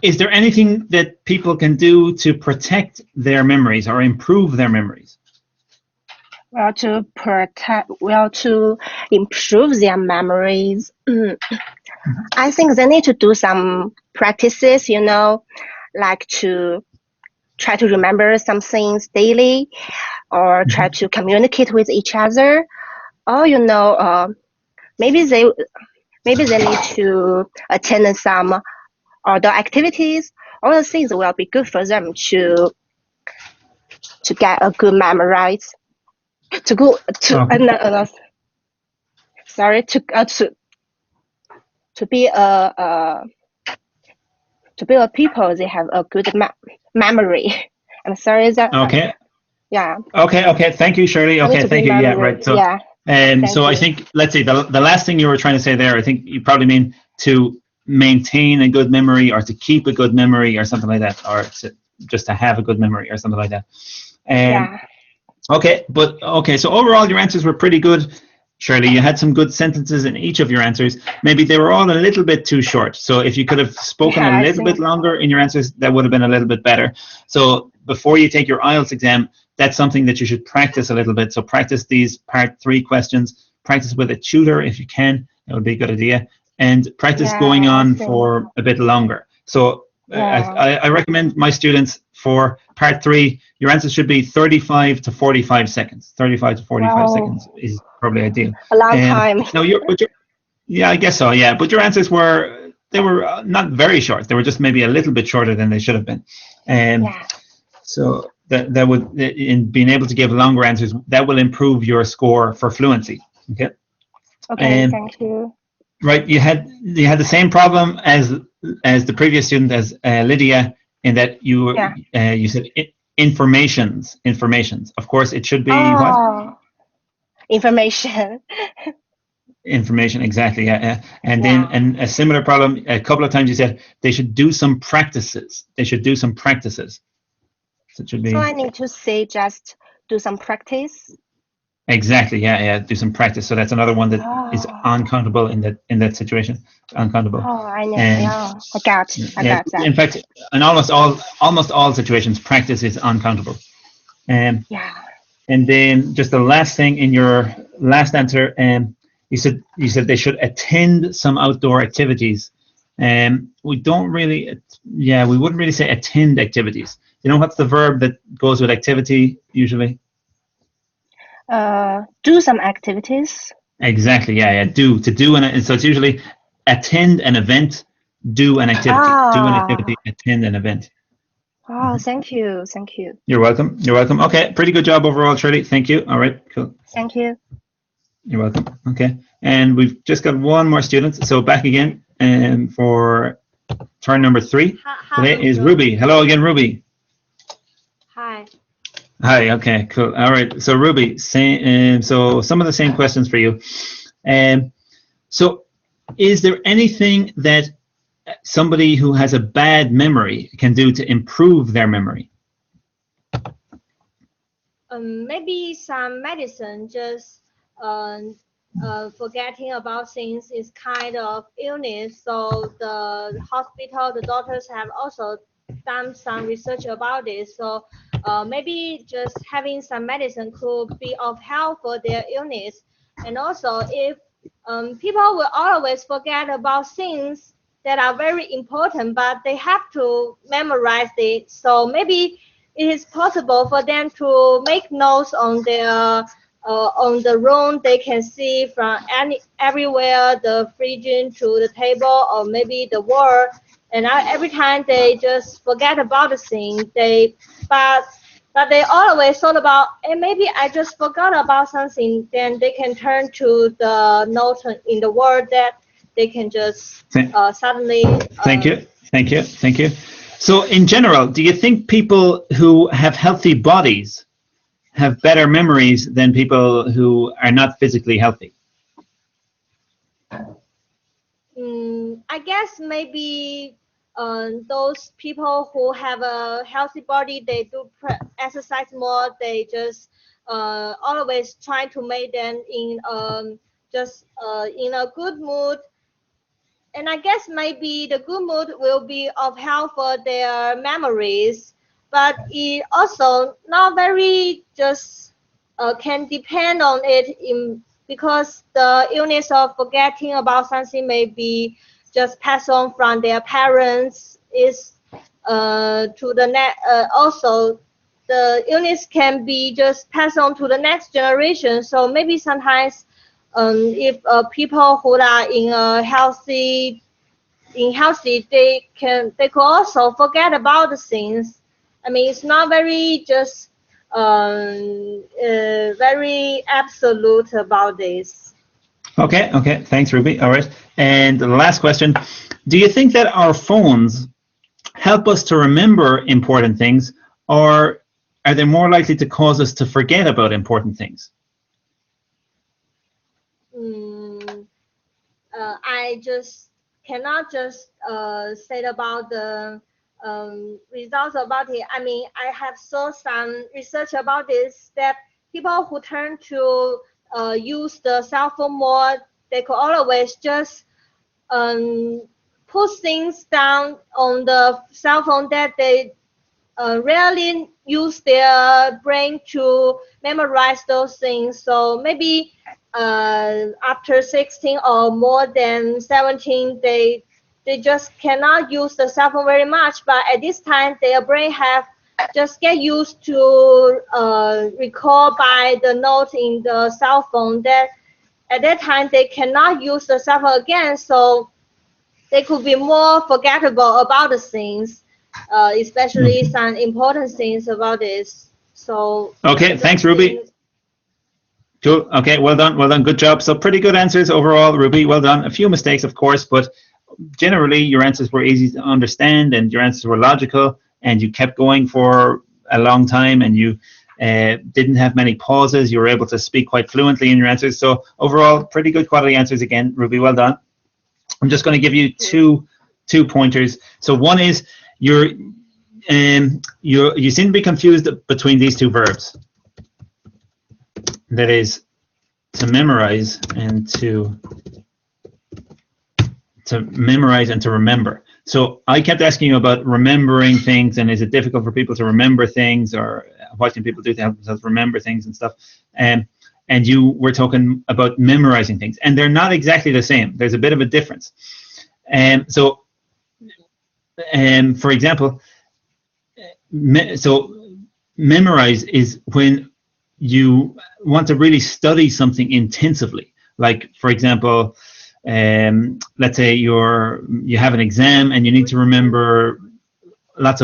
S1: is there anything that people can do to protect their memories or improve their memories?
S11: Well, to improve their memories, I think they need to do some practices, like to try to remember some things daily, or try to communicate with each other, or maybe they need to attend some outdoor activities. All the things will be good for them to get a good memory, to be to be a people, they have a good memory. I'm sorry that.
S1: Okay.
S11: Yeah.
S1: Okay. Thank you, Shirley. Okay, thank you. Yeah, right. So,
S11: yeah.
S1: So I think, let's see, the last thing you were trying to say there, I think you probably mean to maintain a good memory or to keep a good memory or something like that, or just to have a good memory or something like that.
S11: Yeah.
S1: Okay, so overall your answers were pretty good, Shirley. You had some good sentences in each of your answers. Maybe they were all a little bit too short. So if you could have spoken a little bit longer in your answers, that would have been a little bit better. So before you take your IELTS exam, that's something that you should practice a little bit. So practice these part 3 questions. Practice with a tutor if you can. That would be a good idea. And practice going on for a bit longer. So I recommend my students for part 3, your answers should be 35 to 45 seconds. 35 to 45 seconds is probably ideal.
S11: A long time.
S1: No, yeah, I guess so. Yeah, but your answers were not very short. They were just maybe a little bit shorter than they should have been. So that would, in being able to give longer answers, that will improve your score for fluency. Okay.
S11: Okay. Thank you.
S1: Right, you had the same problem as the previous student, as Lydia, in that you said informations. Of course, it should be what?
S11: Information.
S1: Information, exactly. Yeah. And then a similar problem. A couple of times you said they should do some practices. So it should be.
S11: So I need to say just do some practice.
S1: Exactly. Yeah. Do some practice. So that's another one that is uncountable in that situation. Uncountable.
S11: Oh, I know. I got that.
S1: In fact, in almost all situations, practice is uncountable. And then just the last thing in your last answer, you said they should attend some outdoor activities. We don't really, we wouldn't really say attend activities. You know what's the verb that goes with activity usually?
S11: Do some activities.
S1: Exactly. Yeah. Do, to do, and so it's usually attend an event, do an activity. Do an activity, attend an event.
S11: Oh, thank you.
S1: You're welcome. Okay, pretty good job overall, Shirley. Thank you. All right, cool.
S11: Thank you.
S1: You're welcome. Okay, and we've just got one more student. So back again, for turn number 3 today is Ruby. Hello again, Ruby. Hi. Okay. Cool. All right. So Ruby, so some of the same questions for you. So, is there anything that somebody who has a bad memory can do to improve their memory?
S4: Maybe some medicine. Just forgetting about things is kind of illness. So the hospital, the doctors have also done some research about it. So maybe just having some medicine could be of help for their illness. And also, if people will always forget about things that are very important, but they have to memorize it. So maybe it is possible for them to make notes on their on the room. They can see from everywhere, the fridge to the table, or maybe the wall. And every time they just forget about the thing, but they always thought about, and maybe I just forgot about something. Then they can turn to the note in the word that they can just suddenly.
S1: Thank you. So in general, do you think people who have healthy bodies have better memories than people who are not physically healthy?
S4: I guess maybe those people who have a healthy body, they do exercise more. They just always try to make them in in a good mood. And I guess maybe the good mood will be of help for their memories, but it also not very just can depend on it because the illness of forgetting about something may be just passed on from their parents is to the next. Also, the illness can be just passed on to the next generation. So maybe sometimes, if people who are in healthy, they could also forget about the things. I mean, it's not very just very absolute about this.
S1: Okay. Thanks, Ruby. All right. And the last question: do you think that our phones help us to remember important things, or are they more likely to cause us to forget about important things?
S4: I just cannot just say about the results about it. I mean, I have saw some research about this, that people who turn to use the cell phone more, they could always just put things down on the cell phone, that they rarely use their brain to memorize those things. So maybe after 16 or more than 17, they just cannot use the cell phone very much. But at this time, their brain have just get used to recall by the note in the cell phone, that at that time they cannot use the cell phone again. So they could be more forgettable about the things, especially some important things about this. So
S1: okay, thanks, Ruby. Cool. Okay, well done, good job. So pretty good answers overall, Ruby. Well done. A few mistakes, of course, but generally your answers were easy to understand, and your answers were logical, and you kept going for a long time, and you didn't have many pauses. You were able to speak quite fluently in your answers. So overall, pretty good quality answers again, Ruby. Well done. I'm just going to give you two pointers. So one is you seem to be confused between these two verbs. That is to memorize and to memorize and to remember. So I kept asking you about remembering things, and is it difficult for people to remember things, or what can people do to help themselves remember things and stuff. And you were talking about memorizing things, and they're not exactly the same. There's a bit of a difference. So for example, memorize is when you want to really study something intensively. Like, for example, let's say you have an exam and you need to remember let's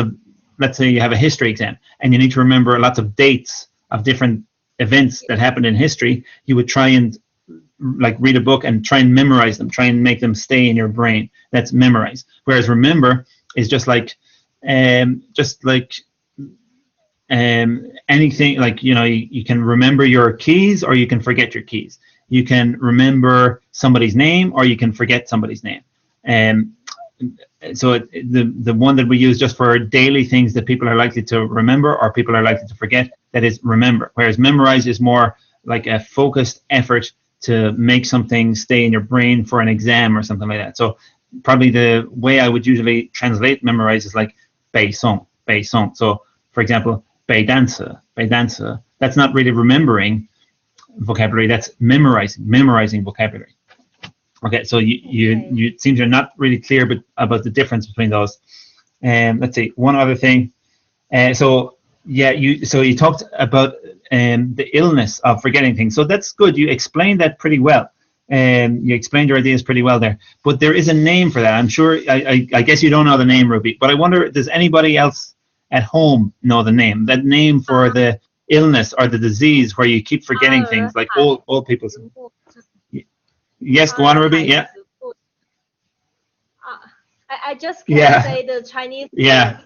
S1: say you have a history exam and you need to remember lots of dates of different events that happened in history. You would try and like read a book and try and memorize them, try and make them stay in your brain. That's memorize. Whereas remember is just like anything, like, you know, you can remember your keys or you can forget your keys. You can remember somebody's name or you can forget somebody's name. So the one that we use just for daily things that people are likely to remember or people are likely to forget, that is remember. Whereas memorize is more like a focused effort to make something stay in your brain for an exam or something like that. So probably the way I would usually translate memorize is like 背诵, 背诵. So for example, 背单词, 背单词. That's not really remembering vocabulary, that's memorizing vocabulary. Okay, so you seem you're not really clear about the difference between those. Let's see, one other thing. So you talked about the illness of forgetting things. So that's good. You explained that pretty well. You explained your ideas pretty well there. But there is a name for that. I'm sure. I guess you don't know the name, Ruby. But I wonder, does anybody else at home know the name? That name for the illness or the disease where you keep forgetting things, like old people. Yes, go on, Ruby. Yeah.
S4: I just can't say the Chinese.
S1: Yeah.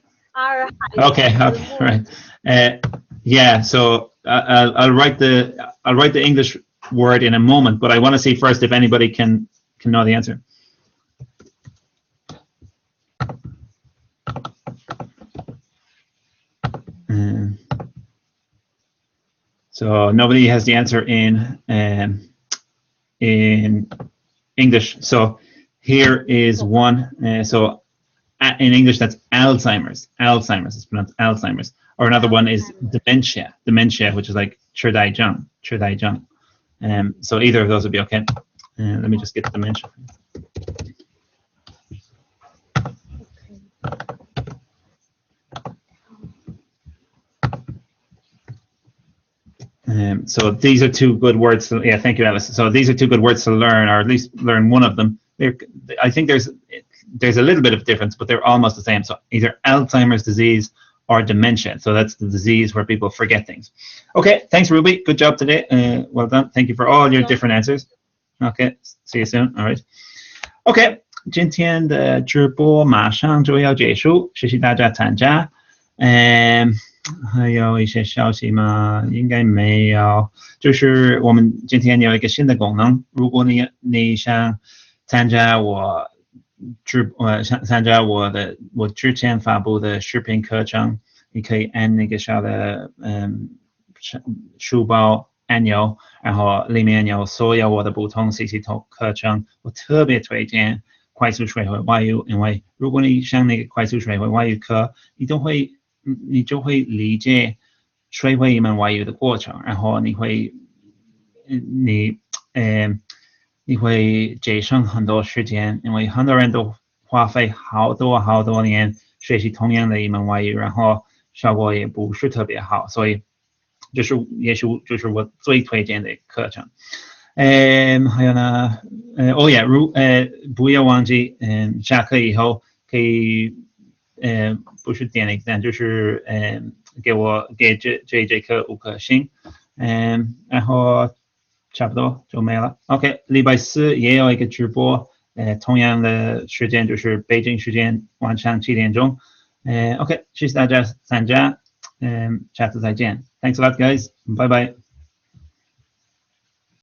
S1: Okay. Right. Yeah. So I'll write the English word in a moment, but I want to see first if anybody can know the answer. So nobody has the answer in English. So here is one. So in English, that's Alzheimer's. Alzheimer's is pronounced Alzheimer's. Or another one is dementia. Dementia, which is like 痴呆症. 痴呆症. So either of those would be okay. Let me just get the dementia. So these are two good words to, yeah, thank you, Alice. So these are two good words to learn, or at least learn one of them. I think there's a little bit of difference, but they're almost the same. So either Alzheimer's disease or dementia. So that's the disease where people forget things. Okay, thanks, Ruby. Good job today. Well done. Thank you for all your different answers. Okay, see you soon. All right. Okay, 今天的直播马上就要结束，谢谢大家参加。还有一些消息吗？应该没有。就是我们今天有一个新的功能，如果你想参加我之前发布的视频课程，你可以按那个小的书包按钮，然后里面有所有我的不同 cctalk 课程。我特别推荐快速学会外语，因为如果你上那个快速学会外语课，你就会理解学会一门外语的过程，然后你会节省很多时间，因为很多人都花费好多年学习同样的一门外语，然后效果也不是特别好，所以也许就是我最推荐的课程。还有呢，不要忘记，下课以后可以，不是点一赞，就是给这课5颗星，然后差不多就没了。OK， 礼拜四也有一个直播，同样的时间就是北京时间晚上7点钟。OK， 谢谢大家参加，下次再见。Thanks a lot, guys. Bye bye.